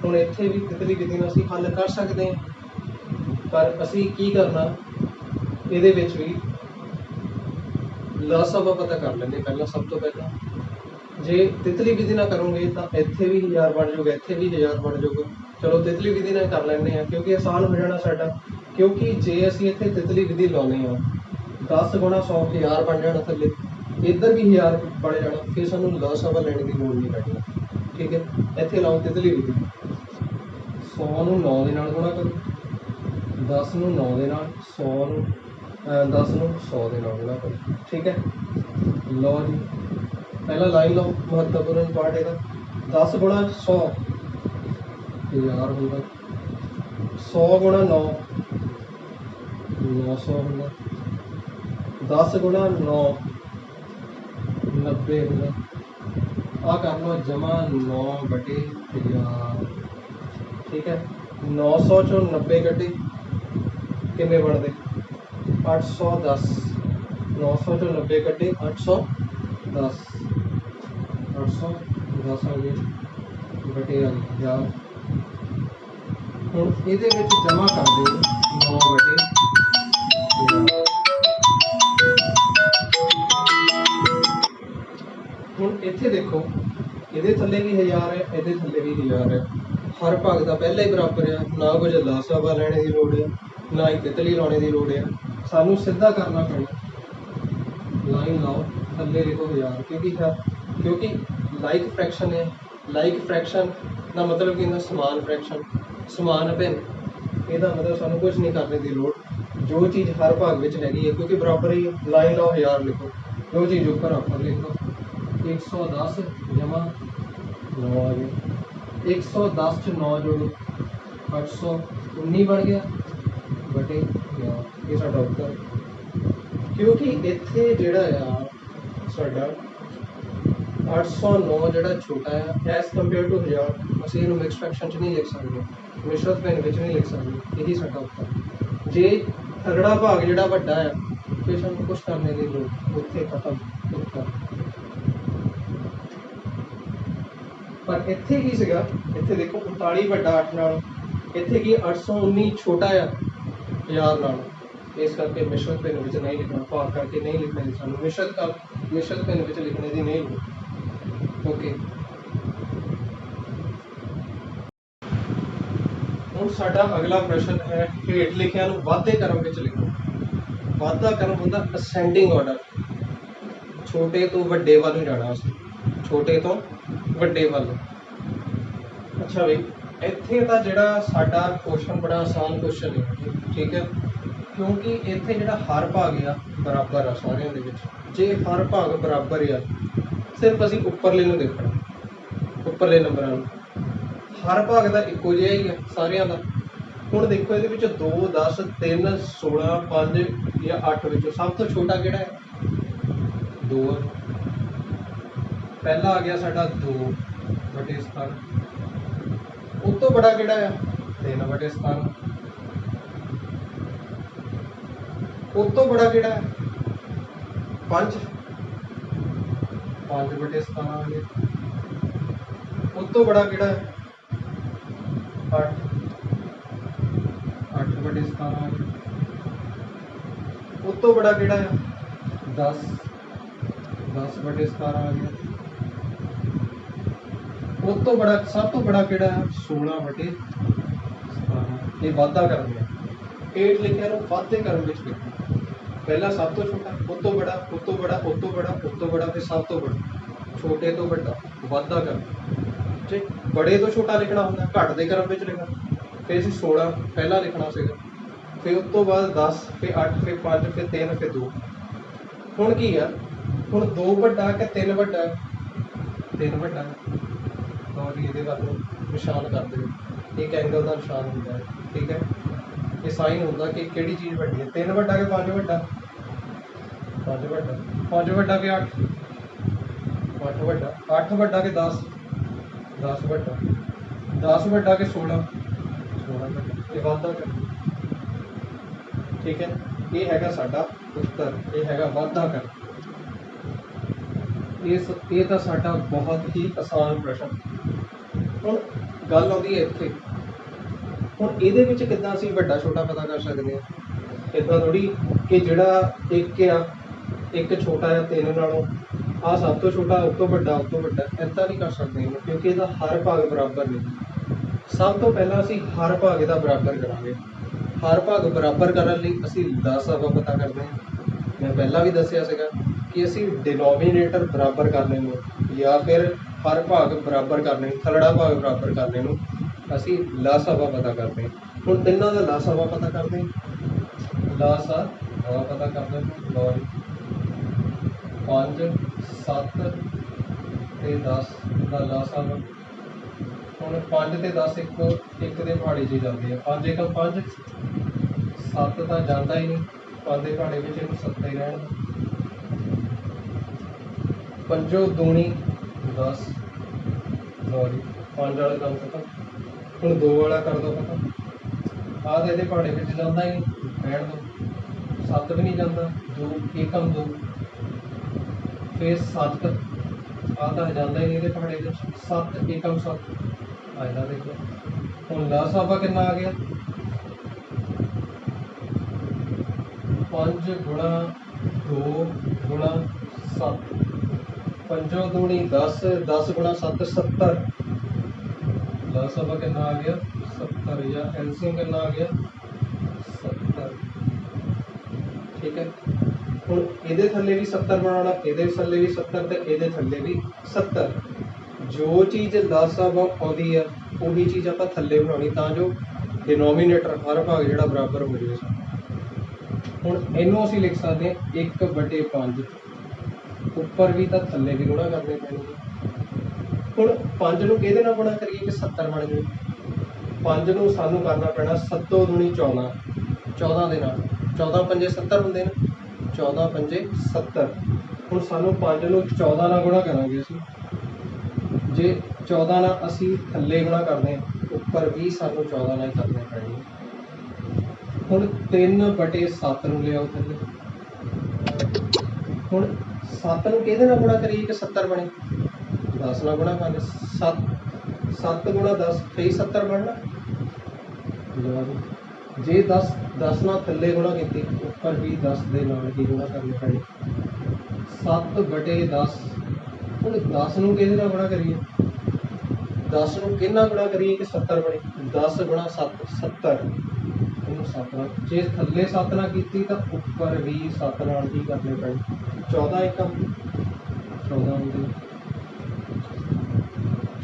हुण इत्थे भी तितली विधि नाल असीं हल कर सकते हैं, पर असी की करना ये भी लासवा पता कर लेंगे पहला। सब तो पहला जे तितली विधि ना करोगे तो इत्थे भी 1000 बन जाऊगा, इत्थे भी 1000 बन जाऊगा। चलो तितली विधि ना कर लेंगे हैं क्योंकि आसान हो जाना साडा। क्योंकि जे असी इत्थे तितली विधि लाने 10 गुणा 100 1000 बन जाना, थले इधर भी 1000 बन जाना, फिर सानू लासवा लेने की लोड़ नहीं पैनी, ठीक है। इत्थे लाओ तितली विधि 100 नूं 9 दे नाल गुणा करो, 10 नूं 9 दे नाल 100 नूं 10 नूं 100 दे नाल गुणा करो, ठीक है। लो जी पहला लाइन लो, महत्वपूर्ण पार्ट है 10 गुणा 100 1000 होगा, 100 गुणा 9 900 होगा, 10 गुणा 9 90 होगा। आ कर लो जमा 9/1000, ठीक है। 900 चो 90 कटे किन्ने बनते 810, 900 चो 90 कटे 810, 810 आ गए बटे 1000। हुण इहदे विच जमा कर दो 9/1000। हुण इत्थे देखो इहदे थल्ले भी 1000 है, इहदे थल्ले भी 1000 है। हर भाग का पहला ही बराबर है, ना कुछ लासवा लैने की लोड़ है, ना ही तितली लाने की लोड़ है। सानू सीधा करना पैना, लाइन लाओ थल्ले लिखो 1000, क्योंकि लाइक फ्रैक्शन है। लाइक फ्रैक्शन का मतलब कि समान फ्रैक्शन समान भिन्न, यदा मतलब सानू कुछ नहीं करने की लोड़। जो चीज़ हर भाग में हैगी है क्योंकि बराबर ही, लाइन लाओ 1000 लिखो, जो चीज़ ऊपर ऊपर लिखो 110 जमा 9 आ गया, 110 च 9 जोड़ो 819 बन गया बटे 1000। ये साडा उत्तर। क्योंकि इत्थे जिहड़ा आ साडा 809 जिहड़ा छोटा है एज कंपेयर टू 1000, असीं इहनूं मिक्स फ्रैक्शन च नहीं लिख सकते, मिश्रत भिन्न विच नहीं लिख सकते। यही साडा उत्तर। जे तगड़ा भाग जिहड़ा वड्डा है फिर सानूं कुछ करने की लोड़, उत्थे खत्म उत्तर। पर इत्थे की सीगा, इत्थे देखो 39 वड्डा 8 नाल, इत्थे की 819 छोटा है 1000 नाल, इस करके मिश्रत भिन्न विच नहीं लिखना, भाग करके नहीं लिखना जी सानूं, मिश्रत भिन्न विच लिखने की नहीं लोड़। ओके हुण साडा अगला प्रश्न है हेठ लिखिया नूं वाधे क्रम विच लिखो। वाधा क्रम हुंदा असेंडिंग ऑर्डर, छोटे तो वड्डे वाल जाना, छोटे तो वड्डे वाल। अच्छा बई इत्थे दा जिहड़ा साडा क्वेश्चन बड़ा आसान क्वेश्चन है, ठीक है। क्योंकि इत्थे जिहड़ा हर भाग आ बराबर आ सारिਆਂ ਦੇ ਵਿੱਚ, जे हर भाग बराबर आ सिर्फ असीं उपरले नूं देखना, उपरले नंबरां नूं। हर भाग का इक्को जिहा ही है सारिਆਂ ਦਾ। हुण देखो ये 2 10 3 16 5 या 8 विचों सब तो छोटा किहड़ा है 2 है। पहला आ गया साडा 2/17, उस तो बड़ा किहड़ा है 3/17, उस तो बड़ा किहड़ा है 5/17 आ गया, उस तो बड़ा किहड़ा है 8/17 आ गया, उस तो बड़ा किहड़ा है 10/17 आ गया, उस तो बड़ा सब तो बड़ा किहड़ा है 16 बटे 17 ये वाधा करना है। हेठ लिखिਆ ਨੂੰ ਵਾਧੇ ਕਰਨ ਵਿੱਚ ਲਿਖਣਾ पहला सब तो छोटा उस तो बड़ा उस तो बड़ा उस तो बड़ा उस तो बड़ा फिर सब तो बड़ा छोटे तो बड़ा वाधा करना जे बड़े तो छोटा लिखना होंगे घट के क्रम में लिखना फिर असीं 16 पहला लिखना सीगा फिर उस तो बाद 10 फिर 8 फिर 5 फिर 3 फिर 2 हुण की आ हुण 2 वड्डा कि 3 वड्डा 3 वड्डा और ये निशान कर दो एक एंगल का निशान होता है ठीक है ये साइन होता कि किहड़ी चीज़ वड्डी है 3 वड्डा कि 5 वड्डा 5 वड्डा 5 वड्डा कि 8 8 वड्डा 8 वड्डा कि 10 10 वड्डा 10 वड्डा कि 16 16 वड्डा ये वाधा कर ठीक है ये हैगा साडा उत्तर ये हैगा वाधा कर ये तो साडा बहुत ही आसान प्रश्न हुण गल आउंदी है इत्थे हुण इहदे विच किद्दां असीं वड्डा छोटा पता कर सकदे हां इदां थोड़ी कि जिहड़ा एक आ एक छोटा है 3 नालों आ सब तो छोटा उस तो वड्डा इदां नहीं कर सकते क्योंकि इहदा हर भाग बराबर नहीं सब तो पहला असीं हर भाग इहदा बराबर करांगे हर भाग बराबर करन लई असीं दस हवा पता करते हैं मैं पहला भी दस्सिया सीगा कि असीं डिनोमीनेटर बराबर करने नूं या फिर हर भाग बराबर करने थलड़ा भाग बराबर करने नूं असीं लस हवा पता करते हैं हुण तिन्नां दा लस हवा पता करते हैं लस हवा पता करते हैं लो 5 7 ते 10 का लस हवा हुण 5 ते 10 एक दे पहाड़े च जाते हैं 5 एकम 5 7 तो जाता ही नहीं 5 के पहाड़े में 7 ही रहन पंजो दूनी 10 सॉरी 5 वाला काम खत्म हुण 2 वाला कर दो पता आ तो ये पहाड़े में जाता ही नहीं रहन दो 7 भी नहीं जाता 2 एकम 2 फिर 7 आ तो जाता ही नहीं ये पहाड़े में 7 एकम 7 आया देखो हुण लस हवा कितना आ गया 5 गुणा 2 गुणा 7 पंजो दूनी 10 10 गुणा 7 70 लस हवा कितना आ गया 70 या एलसीएम कितना आ गया 70 ठीक है हुण इहदे थल्ले भी 70 बनाना इहदे थल्ले भी 70 ते इहदे थल्ले भी 70 जो चीज़ लस हवा आउंदी है उही चीज़ आपां थल्ले बनाउणी तां जो डिनोमीनेटर हर भाग जिहड़ा बराबर हो जाए हुण इहनूं असीं लिख सकते हैं 1/5 उपर भी तो थल्ले भी गुणा करने पैणगे हुण 5 नूं किहदे नाल गुणा करिए कि 70 बन जाए 5 नूं सानूं करना पैना 7 दूनी 14 14 दे नाल 14 पंजे 70 हुंदे ने 14 पंजे 70 हुण सानूं 5 नूं 14 नाल गुणा करांगे असीं जे 14 नाल असीं थल्ले गुणा करदे हां उपर भी सानूं 14 नाल करने पैणगे हुण 3/7 नूं लिआओ थल्ले हुण 7 नूं किहदे नाल गुणा करिए कि 70 बने 10 नाल गुणा करने 7 गुणा 10 फिर 70 बनना जे 10 नाल थल्ले गुणा कीती उपर भी 10 दे नाल ही गुणा करने पैणे 7/10 हुण 10 नूं किहदे नाल गुणा करिए 10 नूं किहदे नाल गुणा करिए कि 70 बने 10 गुणा 7 70 7 जे थल्ले 7 नाल कीती तां उपर भी 7 नाल ही करने पैणे 14 एकम 14 होंगे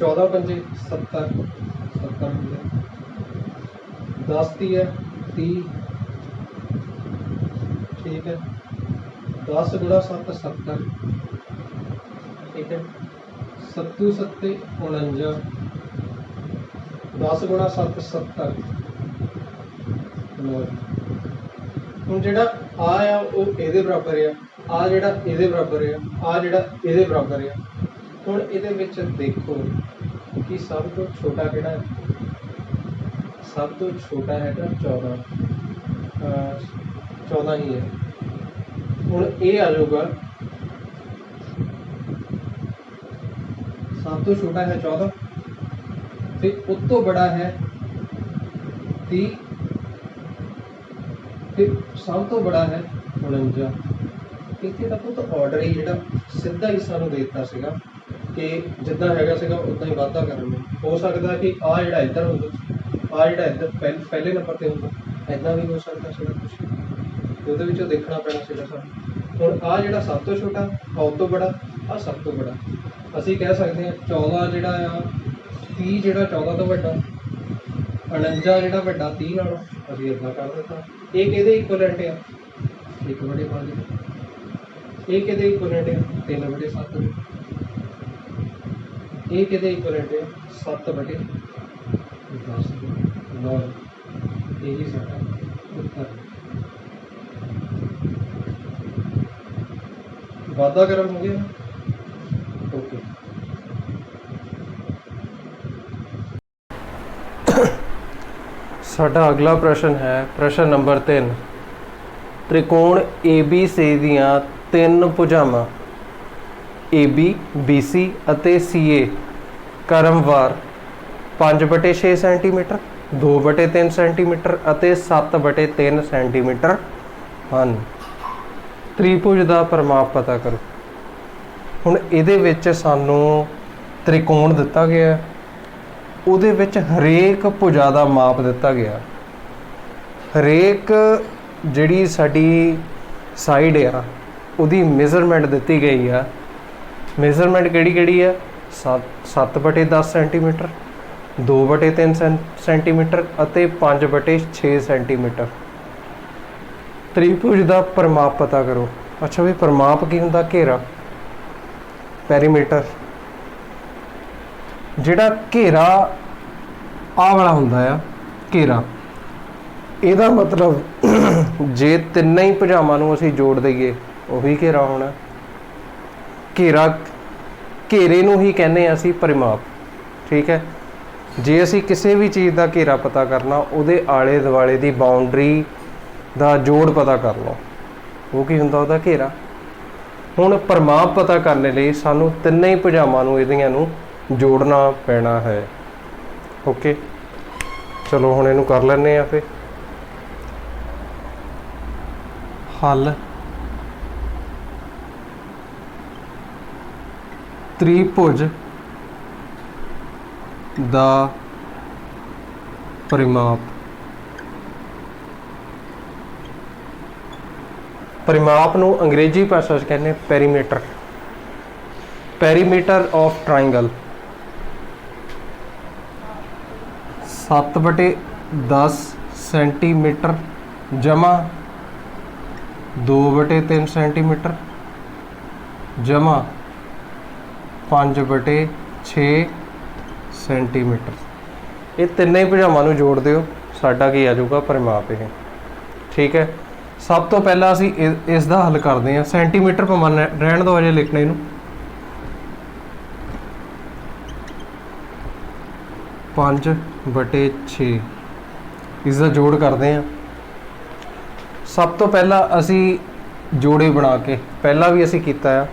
14 पंजे 70 70 होंगे 10 ती है 30 ठीक है 10 गुणा 7 70 ठीक है 7 7 49 10 गुणा 7 70 हुण जिहड़ा आ वो इहदे बराबर आ जिहड़ा इहदे बराबर आ जिहड़ा इहदे बराबर हुण इहदे विच देखो कि सब तो छोटा किहड़ा है सब तो छोटा है 14 ही है हुण ये आ जाऊगा सब तो छोटा है 14 फिर उस तो बड़ा है 30 फिर सब तो बड़ा है 49 इतने तक तो ऑर्डर ही जिहड़ा सीधा ही सानूं दे दित्ता सीगा ਕਿ ਜਿੱਦਾਂ ਹੈਗਾ ਸੀਗਾ ਉਦਾਂ ਹੀ ਵਾਧਾ ਕਰਨ ਨੂੰ। ਹੋ ਸਕਦਾ ਕਿ ਆਹ ਜਿਹੜਾ ਇੱਧਰ ਹੋਊਗਾ, ਆਹ ਜਿਹੜਾ ਇੱਧਰ ਪਹਿਲੇ ਨੰਬਰ 'ਤੇ ਹੋਊਗਾ, ਇੱਦਾਂ ਵੀ ਹੋ ਸਕਦਾ ਸੀਗਾ ਕੁਛ, ਉਹਦੇ ਵਿੱਚੋਂ ਦੇਖਣਾ ਪੈਣਾ ਸੀਗਾ ਸਾਨੂੰ। ਹੁਣ ਆਹ ਜਿਹੜਾ ਸਭ ਤੋਂ ਛੋਟਾ, ਸਭ ਤੋਂ ਬੜਾ, ਆਹ ਸਭ ਤੋਂ ਬੜਾ, ਅਸੀਂ ਕਹਿ ਸਕਦੇ ਹਾਂ 14 ਜਿਹੜਾ ਆ 30 ਜਿਹੜਾ 14 ਤੋਂ ਵੱਡਾ, 49 ਜਿਹੜਾ ਵੱਡਾ 30 ਨਾਲੋਂ, ਅਸੀਂ ਇੱਦਾਂ ਕਰ ਦਿੱਤਾ। ਇਹ ਕਿਹਦੇ ਇਕੁਅਲੈਂਟ ਆ? 1/5। ਇਹ ਕਿਹਦੇ ਇਕੁਅਲੈਂਟ ਆ? 3/7। ਇਹ ਕਿਹਦੇ ਇਕੁਅਲੈਂਟ ਆ? 7/10। ਲਓ ਇਹੀ ਸਾਡਾ ਉੱਤਰ। ਵਾਧਾ ਕਰਮ ਹੋ ਗਿਆ। ਓਕੇ, ਸਾਡਾ ਅਗਲਾ ਪ੍ਰਸ਼ਨ ਹੈ ਪ੍ਰਸ਼ਨ ਨੰਬਰ 3। ਤ੍ਰਿਕੋਣ ABC ਦੀਆਂ 3 ਭੁਜਾਵਾਂ AB, BC ਅਤੇ CA ਕ੍ਰਮਵਾਰ 5/6 ਸੈਂਟੀਮੀਟਰ, 2/3 ਸੈਂਟੀਮੀਟਰ ਅਤੇ 7/3 ਸੈਂਟੀਮੀਟਰ ਹਨ। ਤ੍ਰਿਭੁਜ ਦਾ ਪਰਿਮਾਪ ਪਤਾ ਕਰੋ। ਹੁਣ ਇਹਦੇ ਵਿੱਚ ਸਾਨੂੰ ਤ੍ਰਿਕੋਣ ਦਿੱਤਾ ਗਿਆ, ਉਹਦੇ ਵਿੱਚ ਹਰੇਕ ਭੁਜਾ ਦਾ ਮਾਪ ਦਿੱਤਾ ਗਿਆ। ਹਰੇਕ ਜਿਹੜੀ ਸਾਡੀ ਸਾਈਡ ਆ ਉਹਦੀ ਮੇਜ਼ਰਮੈਂਟ ਦਿੱਤੀ ਗਈ ਆ। ਮੇਜ਼ਰਮੈਂਟ ਕਿਹੜੀ ਆ? 7/10 ਸੈਂਟੀਮੀਟਰ, 2/3 ਸੈਂਟੀਮੀਟਰ ਅਤੇ 5/6 ਸੈਂਟੀਮੀਟਰ। ਤ੍ਰਿਭੁਜ ਦਾ ਪਰਿਮਾਪ ਪਤਾ ਕਰੋ। ਅੱਛਾ ਵੀ ਪਰਿਮਾਪ ਕੀ ਹੁੰਦਾ? ਘੇਰਾ, ਪੈਰੀਮੀਟਰ। ਜਿਹੜਾ ਘੇਰਾ ਆਹ ਵਾਲਾ ਹੁੰਦਾ ਆ ਘੇਰਾ, ਇਹਦਾ ਮਤਲਬ ਜੇ ਤਿੰਨੇ ਹੀ ਭੁਜਾਵਾਂ ਨੂੰ ਅਸੀਂ ਜੋੜ ਦਈਏ ਉਹੀ ਘੇਰਾ ਹੋਣਾ। ਘੇਰੇ ਨੂੰ ਹੀ ਕਹਿੰਦੇ ਹਾਂ ਅਸੀਂ ਪਰਿਮਾਪ। ਠੀਕ ਹੈ, ਜੇ ਅਸੀਂ ਕਿਸੇ ਵੀ ਚੀਜ਼ ਦਾ ਘੇਰਾ ਪਤਾ ਕਰਨਾ, ਉਹਦੇ ਆਲੇ ਦੁਆਲੇ ਦੀ ਬਾਉਂਡਰੀ ਦਾ ਜੋੜ ਪਤਾ ਕਰ ਲਓ, ਉਹ ਕੀ ਹੁੰਦਾ? ਉਹਦਾ ਘੇਰਾ। ਹੁਣ ਪਰਿਮਾਪ ਪਤਾ ਕਰਨ ਲਈ ਸਾਨੂੰ ਤਿੰਨੇ ਹੀ ਭੁਜਾਵਾਂ ਨੂੰ ਇਹਦੀਆਂ ਨੂੰ ਜੋੜਨਾ ਪੈਣਾ ਹੈ। ਓਕੇ, ਚਲੋ ਹੁਣ ਇਹਨੂੰ ਕਰ ਲੈਂਦੇ ਆ ਫਿਰ ਹੱਲ। ਤ੍ਰਿਭੁਜ ਦਾ ਪਰਿਮਾਪ। ਪਰਿਮਾਪ ਨੂੰ ਅੰਗਰੇਜ਼ੀ ਭਾਸ਼ਾ 'ਚ ਕਹਿੰਦੇ perimeter. Perimeter of triangle 7/10 centimetre ਜਮਾ 2/3 ਸੈਂਟੀਮੀਟਰ ਜਮਾ 5/6 ਸੈਂਟੀਮੀਟਰ। ਇਹ ਤਿੰਨੇ ਭੁਜਾਵਾਂ ਨੂੰ ਜੋੜ ਦਿਓ, ਸਾਡਾ ਕੀ ਆ ਜਾਊਗਾ? ਪਰਿਮਾਪ ਇਹ। ਠੀਕ ਹੈ, ਸਭ ਤੋਂ ਪਹਿਲਾਂ ਅਸੀਂ ਇਸ ਦਾ ਹੱਲ ਕਰਦੇ ਹਾਂ। ਸੈਂਟੀਮੀਟਰ ਭਾਵੇਂ ਰਹਿਣ ਦਿਓ, ਅਜੇ ਲਿਖਣਾ ਇਹਨੂੰ। 5/6 ਇਸ ਦਾ ਜੋੜ ਕਰਦੇ ਹਾਂ। ਸਭ ਤੋਂ ਪਹਿਲਾਂ ਅਸੀਂ ਜੋੜੇ ਬਣਾ ਕੇ, ਪਹਿਲਾਂ ਵੀ ਅਸੀਂ ਕੀਤਾ ਆ,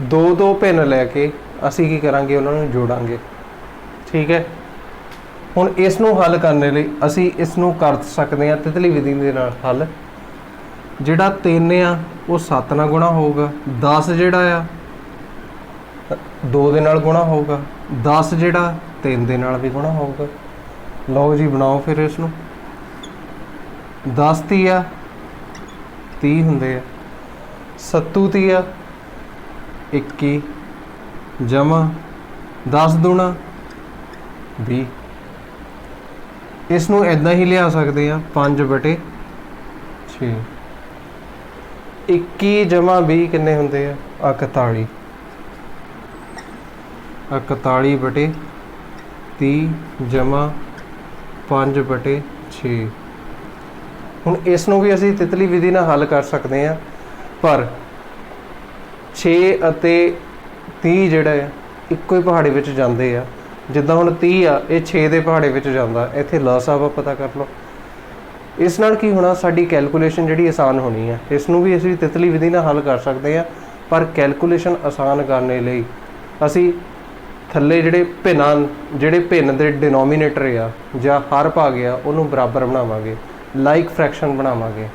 2 ਭਿੰਨ ਲੈ ਕੇ ਅਸੀਂ ਕੀ ਕਰਾਂਗੇ? ਉਹਨਾਂ ਨੂੰ ਜੋੜਾਂਗੇ। ਠੀਕ ਹੈ, ਹੁਣ ਇਸ ਨੂੰ ਹੱਲ ਕਰਨ ਲਈ ਅਸੀਂ ਇਸ ਨੂੰ ਕਰ ਸਕਦੇ ਹਾਂ ਤਿਤਲੀ ਵਿਧੀ ਦੇ ਨਾਲ ਹੱਲ। ਜਿਹੜਾ 3 ਆ ਉਹ 7 ਨਾਲ ਗੁਣਾ ਹੋਊਗਾ, 10 ਜਿਹੜਾ ਆ 2 ਦੇ ਨਾਲ ਗੁਣਾ ਹੋਊਗਾ, 10 ਜਿਹੜਾ 3 ਦੇ ਨਾਲ ਵੀ ਗੁਣਾ ਹੋਊਗਾ। ਲਓ ਜੀ, ਬਣਾਓ ਫਿਰ ਇਸ ਨੂੰ। 10 ਤੀਆ 30 ਹੁੰਦੇ ਆ, 7 ਤੀਆ 21 ਜਮਾ 10 ਦੂਣਾ 20। ਇਸ ਨੂੰ ਇੱਦਾਂ ਹੀ ਲਿਆ ਸਕਦੇ ਆ 5/6। 21 ਜਮਾ 20 ਕਿੰਨੇ ਹੁੰਦੇ ਆ? 41। 41/30 ਜਮਾ 5/6। ਹੁਣ ਇਸ ਨੂੰ ਵੀ ਅਸੀਂ ਤਿਤਲੀ ਵਿਧੀ ਨਾਲ ਹੱਲ ਕਰ ਸਕਦੇ ਹਾਂ, ਪਰ 6 ਅਤੇ 30 ਜਿਹੜਾ ਆ ਇੱਕੋ ਹੀ ਪਹਾੜੇ ਵਿੱਚ ਜਾਂਦੇ ਆ। ਜਿੱਦਾਂ ਹੁਣ 30 ਆ, ਇਹ 6 ਦੇ ਪਹਾੜੇ ਵਿੱਚ ਜਾਂਦਾ, ਇੱਥੇ ਲਸਾਵਾ ਪਤਾ ਕਰ ਲਓ। ਇਸ ਨਾਲ ਕੀ ਹੋਣਾ? ਸਾਡੀ ਕੈਲਕੂਲੇਸ਼ਨ ਜਿਹੜੀ ਆਸਾਨ ਹੋਣੀ ਹੈ। ਇਸ ਨੂੰ ਵੀ ਅਸੀਂ ਤਿਤਲੀ ਵਿਧੀ ਨਾਲ ਹੱਲ ਕਰ ਸਕਦੇ ਹਾਂ, ਪਰ ਕੈਲਕੂਲੇਸ਼ਨ ਆਸਾਨ ਕਰਨ ਲਈ ਅਸੀਂ ਥੱਲੇ ਜਿਹੜੇ ਭਿੰਨ ਦੇ ਡਿਨੋਮੀਨੇਟਰ ਆ ਜਾਂ ਹਰ ਭਾਗ ਆ ਉਹਨੂੰ ਬਰਾਬਰ ਬਣਾਵਾਂਗੇ, ਲਾਈਕ ਫ੍ਰੈਕਸ਼ਨ ਬਣਾਵਾਂਗੇ,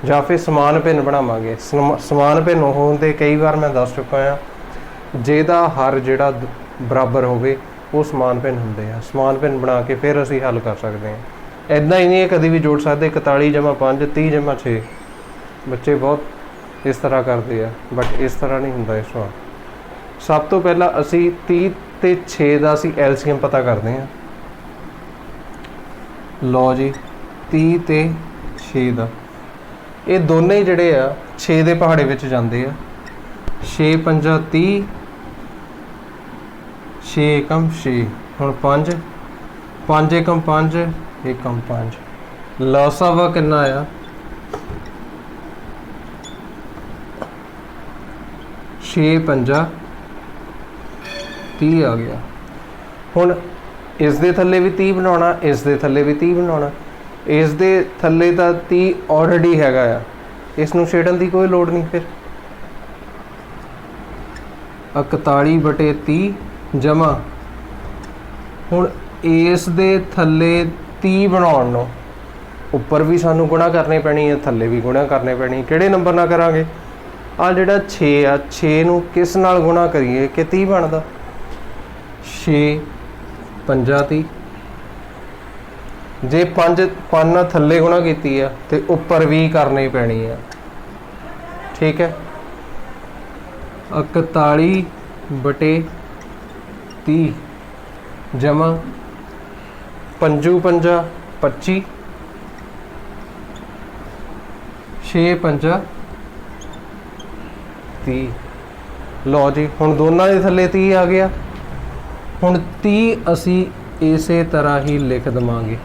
ਜਾਂ ਫਿਰ ਸਮਾਨ ਭਿੰਨ ਬਣਾਵਾਂਗੇ। ਸਮਾਨ ਭਿੰਨ ਹੋਣ ਦੇ ਕਈ ਵਾਰ ਮੈਂ ਦੱਸ ਚੁੱਕਾ ਹਾਂ ਜਿਹਦਾ ਹਰ ਜਿਹੜਾ ਬਰਾਬਰ ਹੋਵੇ ਉਹ ਸਮਾਨ ਭਿੰਨ ਹੁੰਦੇ ਆ। ਸਮਾਨ ਭਿੰਨ ਬਣਾ ਕੇ ਫਿਰ ਅਸੀਂ ਹੱਲ ਕਰ ਸਕਦੇ ਹਾਂ। ਇੱਦਾਂ ਹੀ ਨਹੀਂ ਇਹ ਕਦੀ ਵੀ ਜੋੜ ਸਕਦੇ 41 ਜਮ੍ਹਾਂ 5 30 ਜਮ੍ਹਾਂ 6। ਬੱਚੇ ਬਹੁਤ ਇਸ ਤਰ੍ਹਾਂ ਕਰਦੇ ਆ, ਬਟ ਇਸ ਤਰ੍ਹਾਂ ਨਹੀਂ ਹੁੰਦਾ ਇਹ ਸਵਾਲ। ਸਭ ਤੋਂ ਪਹਿਲਾਂ ਅਸੀਂ 30 ਤੇ 6 ਦਾ ਅਸੀਂ ਐਲਸੀਐਮ ਪਤਾ ਕਰਦੇ ਹਾਂ। ਲਓ ਜੀ 30 ਤੇ 6 ਦਾ ਇਹ ਦੋਨੇ ਜਿਹੜੇ ਆ 6 ਦੇ ਪਹਾੜੇ ਵਿੱਚ ਜਾਂਦੇ ਆ। 6 ਪੰਜਾ 30, 6 ਏਕਮ 6, ਹੁਣ 5 5 ਏਕਮ 5 ਏਕਮ 5। ਲਸਾ ਵਾ ਕਿੰਨਾ ਆ 6 ਪੰਜਾ 30 ਆ ਗਿਆ। ਹੁਣ ਇਸ ਦੇ ਥੱਲੇ ਵੀ 30 ਬਣਾਉਣਾ, ਇਸ ਦੇ ਥੱਲੇ ਵੀ 30 ਬਣਾਉਣਾ। ਇਸ ਦੇ ਥੱਲੇ ਤਾਂ 30 ਆਲਰੇਡੀ ਹੈਗਾ ਆ, ਇਸ ਨੂੰ ਛੇੜਨ ਦੀ ਕੋਈ ਲੋੜ ਨਹੀਂ। ਫਿਰ 41/30 ਜਮਾ ਹੁਣ ਇਸ ਦੇ ਥੱਲੇ 30 ਬਣਾਉਣ ਨੂੰ ਉੱਪਰ ਵੀ ਸਾਨੂੰ ਗੁਣਾ ਕਰਨੀ ਪੈਣੀ ਹੈ, ਥੱਲੇ ਵੀ ਗੁਣਾ ਕਰਨੇ ਪੈਣੀ। ਕਿਹੜੇ ਨੰਬਰ ਨਾਲ ਕਰਾਂਗੇ? ਆ ਜਿਹੜਾ 6 ਆ 6 ਨੂੰ ਕਿਸ ਨਾਲ ਗੁਣਾ ਕਰੀਏ ਕਿ 30 ਬਣਦਾ? 6 ਪੰਜਾ 30। ਜੇ 5 ਨਾਲ ਥੱਲੇ ਗੁਣਾ ਕੀਤੀ ਆ ਤੇ ਉੱਪਰ ਵੀ ਕਰਨੀ ਪੈਣੀ ਆ। ਠੀਕ ਹੈ 41/30 ਜਮਾ 5 ਪੰਜਾ 25 6 ਪੰਜਾ 30। ਲਓ ਜੀ ਹੁਣ ਦੋਨਾਂ ਦੇ ਥੱਲੇ 30 ਆ ਗਿਆ। ਹੁਣ 30 ਅਸੀਂ ਇਸੇ ਤਰ੍ਹਾਂ ਹੀ ਲਿਖ ਦੇਵਾਂਗੇ।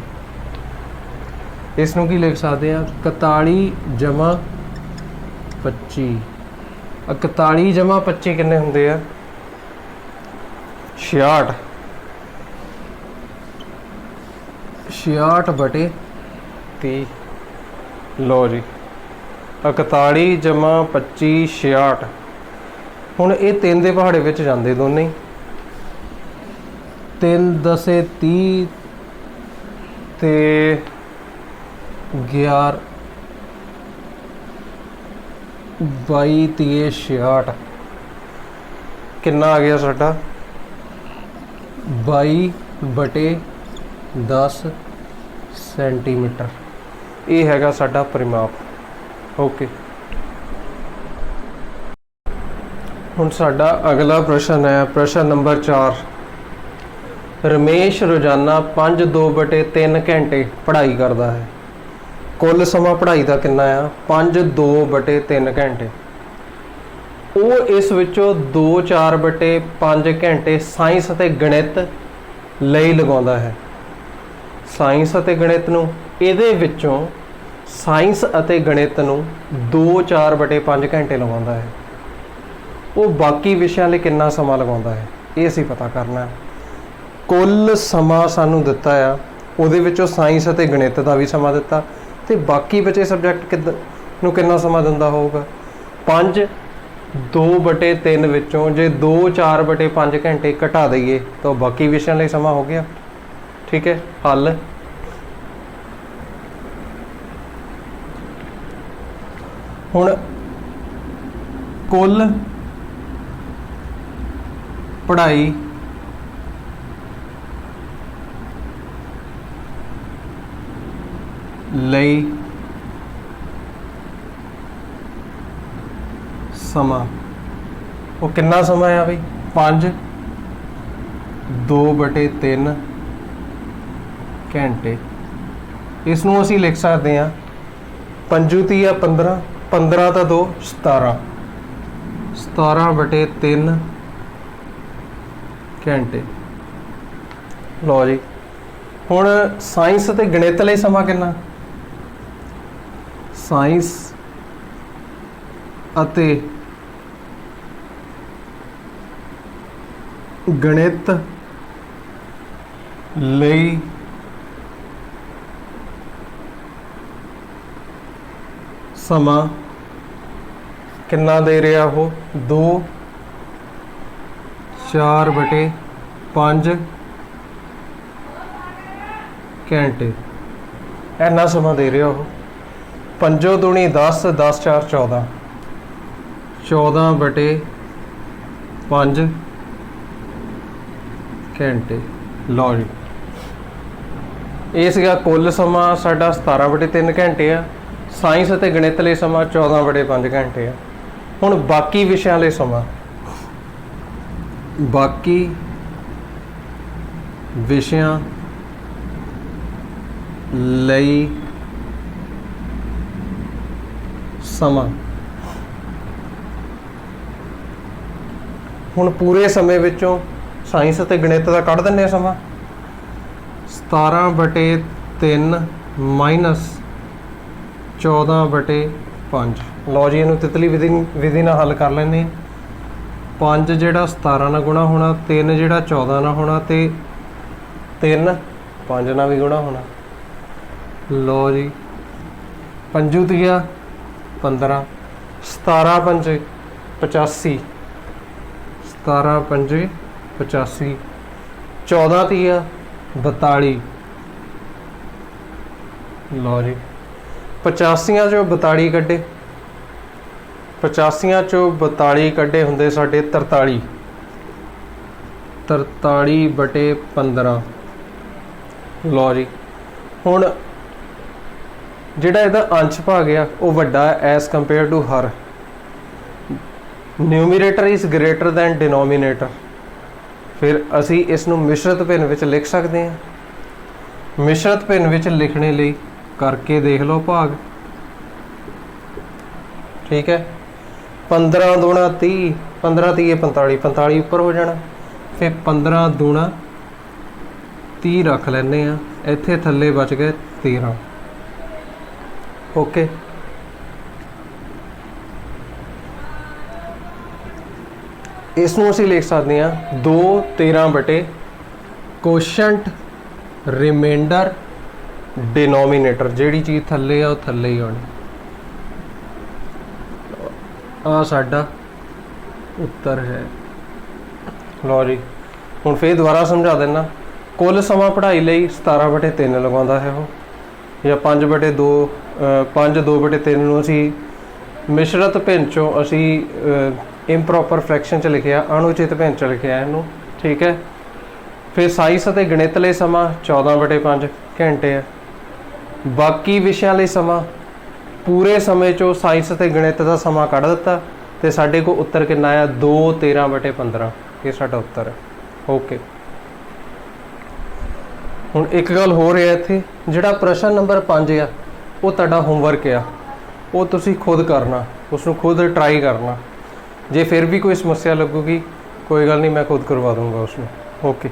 ਇਸ ਨੂੰ ਕੀ ਲਿਖ ਸਕਦੇ ਹਾਂ? 41 ਜਮਾ 25। 41 ਜਮਾ 25 ਕਿੰਨੇ ਹੁੰਦੇ ਆ? 66। 66/30। ਲਓ ਜੀ 41 ਜਮਾ 25 66। ਹੁਣ ਇਹ 3 ਦੇ ਪਹਾੜੇ ਵਿੱਚ ਜਾਂਦੇ ਦੋਨੇ ਹੀ। 3 10 30 ਤੇ 11 22 30 66। ਕਿੰਨਾ ਆ ਗਿਆ ਸਾਡਾ? 22/10 ਸੈਂਟੀਮੀਟਰ। ਇਹ ਹੈਗਾ ਸਾਡਾ ਪਰਿਮਾਪ। ਓਕੇ ਹੁਣ ਸਾਡਾ ਅਗਲਾ ਪ੍ਰਸ਼ਨ ਹੈ ਪ੍ਰਸ਼ਨ ਨੰਬਰ 4। ਰਮੇਸ਼ ਰੋਜ਼ਾਨਾ 5/2/3 ਘੰਟੇ ਪੜ੍ਹਾਈ ਕਰਦਾ ਹੈ। ਕੁੱਲ ਸਮਾਂ ਪੜ੍ਹਾਈ ਦਾ ਕਿੰਨਾ ਆ? 5/2/3 ਘੰਟੇ। ਉਹ ਇਸ ਵਿੱਚੋਂ 2-4/5 ਘੰਟੇ ਸਾਇੰਸ ਅਤੇ ਗਣਿਤ ਲਈ ਲਗਾਉਂਦਾ ਹੈ। ਸਾਇੰਸ ਅਤੇ ਗਣਿਤ ਨੂੰ ਇਹਦੇ ਵਿੱਚੋਂ ਸਾਇੰਸ ਅਤੇ ਗਣਿਤ ਨੂੰ 2-4/5 ਘੰਟੇ ਲਗਾਉਂਦਾ ਹੈ। ਉਹ ਬਾਕੀ ਵਿਸ਼ਿਆਂ ਲਈ ਕਿੰਨਾ ਸਮਾਂ ਲਗਾਉਂਦਾ ਹੈ? ਇਹ ਅਸੀਂ ਪਤਾ ਕਰਨਾ ਹੈ। ਕੁੱਲ ਸਮਾਂ ਸਾਨੂੰ ਦਿੱਤਾ ਆ, ਉਹਦੇ ਵਿੱਚੋਂ ਸਾਇੰਸ ਅਤੇ ਗਣਿਤ ਦਾ ਵੀ ਸਮਾਂ ਦਿੱਤਾ ਤੇ ਬਾਕੀ ਬਚੇ ਸਬਜੈਕਟ ਨੂੰ ਕਿੰਨਾ ਸਮਾਂ ਦਿੰਦਾ ਹੋਊਗਾ? 5/2/3 ਵਿੱਚੋਂ ਜੇ 2-4/5 ਘੰਟੇ ਘਟਾ ਦਈਏ ਤਾਂ ਬਾਕੀ ਵਿਸ਼ਿਆਂ ਲਈ ਸਮਾਂ ਹੋ ਗਿਆ। ਠੀਕ ਹੈ ਹੱਲ ਹੁਣ ਕੁੱਲ ਪੜ੍ਹਾਈ ਲਈ ਸਮਾਂ ਉਹ ਕਿੰਨਾ ਸਮਾਂ ਆ ਬਈ? 5/2/3 ਘੰਟੇ। ਇਸ ਨੂੰ ਅਸੀਂ ਲਿਖ ਸਕਦੇ ਹਾਂ 5 ਤੀਆ 15 15 ਤਾਂ 2 17 17/3 ਘੰਟੇ। ਲਓ ਜੀ ਹੁਣ ਸਾਇੰਸ ਅਤੇ ਗਣਿਤ ਲਈ ਸਮਾਂ ਕਿੰਨਾ? ਸਾਇੰਸ ਅਤੇ ਗਣਿਤ ਲਈ ਸਮਾਂ ਕਿੰਨਾ ਦੇ ਰਿਹਾ? ਉਹ 2-4/5 ਘੰਟੇ। ਇੰਨਾ ਸਮਾਂ ਦੇ ਰਿਹਾ ਉਹ। 5 ਦੂਣੀ 10 10 4 14 14/5 5 ਘੰਟੇ। ਲਓ ਜੀ, ਇਹ ਸੀਗਾ ਕੁੱਲ ਸਮਾਂ ਸਾਡਾ 17/3 ਘੰਟੇ ਆ। ਸਾਇੰਸ ਅਤੇ ਗਣਿਤ ਲਈ ਸਮਾਂ 14/5 ਘੰਟੇ ਆ। ਹੁਣ ਬਾਕੀ ਵਿਸ਼ਿਆਂ ਲਈ ਸਮਾਂ, ਬਾਕੀ ਵਿਸ਼ਿਆਂ ਲਈ ਸਮਾਂ। ਹੁਣ ਪੂਰੇ ਸਮੇਂ ਵਿੱਚੋਂ ਸਾਇੰਸ ਅਤੇ ਗਣਿਤ ਦਾ ਕੱਢ ਦਿੰਦੇ ਆ ਸਮਾਂ। 17/3 ਮਾਈਨਸ 14/5। ਲਓ ਜੀ, ਇਹਨੂੰ ਤਿਤਲੀ ਵਿਧੀ ਨਾਲ ਹੱਲ ਕਰ ਲੈਂਦੇ। 5 ਜਿਹੜਾ 17 ਨਾਲ ਗੁਣਾ ਹੋਣਾ, 3 ਜਿਹੜਾ 14 ਨਾਲ ਹੋਣਾ, ਤੇ 3 5 ਨਾਲ ਵੀ ਗੁਣਾ ਹੋਣਾ। ਲਓ ਜੀ, 5 ਤੀਆ 15, 17 5 85, 17 5 85, 14 ਤੀਆ 42। ਲਓ ਜੀ, 85 ਚੋਂ 42 ਕੱਢੇ, 85 ਚੋਂ 42 ਕੱਢੇ ਹੁੰਦੇ ਸਾਡੇ 43, 43/15। ਲਓ ਜੀ, ਹੁਣ ਜਿਹੜਾ ਇਹਦਾ ਅੰਸ਼ ਭਾਗ ਆ ਉਹ ਵੱਡਾ ਹੈ as compare to her. Numerator is greater than denominator. ਫਿਰ ਅਸੀਂ ਇਸ ਨੂੰ ਮਿਸ਼ਰਤ ਭਿੰਨ ਵਿੱਚ ਲਿਖ ਸਕਦੇ ਹਾਂ। ਮਿਸ਼ਰਤ ਭਿੰਨ ਵਿੱਚ ਲਿਖਣੇ ਲਈ ਕਰਕੇ ਦੇਖ ਲਓ ਭਾਗ। ਠੀਕ ਹੈ, 15 ਦੂਣਾ 30, 15 ਤੀਏ 45, 45 ਉੱਪਰ ਹੋ ਜਾਣਾ। ਫਿਰ 15 ਦੂਣਾ 30 ਰੱਖ ਲੈਂਦੇ ਆ, ਇੱਥੇ ਥੱਲੇ ਬਚ ਗਏ 13। ਓਕੇ, ਇਸ ਨੂੰ ਅਸੀਂ ਲਿਖ ਸਕਦੇ ਹਾਂ 2 13 ਕੋਸ਼ੈਂਟ ਰਿਮਾਈਂਡਰ ਡਿਨੋਮੀਨੇਟਰ। ਜਿਹੜੀ ਚੀਜ਼ ਥੱਲੇ ਆ ਉਹ ਥੱਲੇ ਹੀ ਆਉਣੀ। ਆ ਸਾਡਾ ਉੱਤਰ ਹੈ। ਲਓ ਜੀ, ਹੁਣ ਫਿਰ ਦੁਬਾਰਾ ਸਮਝਾ ਦਿੰਦਾ। ਕੁੱਲ ਸਮਾਂ ਪੜ੍ਹਾਈ ਲਈ 17/3 ਲਗਾਉਂਦਾ ਹੈ ਉਹ, ਜਾਂ 5/2 2/3 ਨੂੰ ਅਸੀਂ ਮਿਸ਼ਰਤ ਭਿੰਨ ਚੋਂ ਅਸੀਂ ਇੰਪਰੋਪਰ ਫ੍ਰੈਕਸ਼ਨ 'ਚ ਲਿਖਿਆ, ਅਣਉਚਿਤ ਭਿੰਨ 'ਚ ਲਿਖਿਆ ਇਹਨੂੰ। ਠੀਕ ਹੈ, ਫਿਰ ਸਾਇੰਸ ਅਤੇ ਗਣਿਤ ਲਈ ਸਮਾਂ 14/5 ਘੰਟੇ ਹੈ। ਬਾਕੀ ਵਿਸ਼ਿਆਂ ਲਈ ਸਮਾਂ, ਪੂਰੇ ਸਮੇਂ 'ਚੋਂ ਸਾਇੰਸ ਅਤੇ ਗਣਿਤ ਦਾ ਸਮਾਂ ਕੱਢ ਦਿੱਤਾ ਅਤੇ ਸਾਡੇ ਕੋਲ ਉੱਤਰ ਕਿੰਨਾ ਆ? 2 13/15। ਇਹ ਸਾਡਾ ਉੱਤਰ ਹੈ। ਓਕੇ, ਹੁਣ ਇੱਕ ਗੱਲ ਹੋ ਰਿਹਾ ਇੱਥੇ, ਜਿਹੜਾ ਪ੍ਰਸ਼ਨ ਨੰਬਰ 5 ਆ ਉਹ ਤੁਹਾਡਾ ਹੋਮਵਰਕ ਆ, ਉਹ ਤੁਸੀਂ ਖੁਦ ਕਰਨਾ, ਉਸ ਨੂੰ ਖੁਦ ਟਰਾਈ ਕਰਨਾ। ਜੇ ਫਿਰ ਵੀ ਕੋਈ ਸਮੱਸਿਆ ਲੱਗੂਗੀ, ਕੋਈ ਗੱਲ ਨਹੀਂ, ਮੈਂ ਖੁਦ ਕਰਵਾ ਦੂੰਗਾ ਉਸ ਨੂੰ। ਓਕੇ।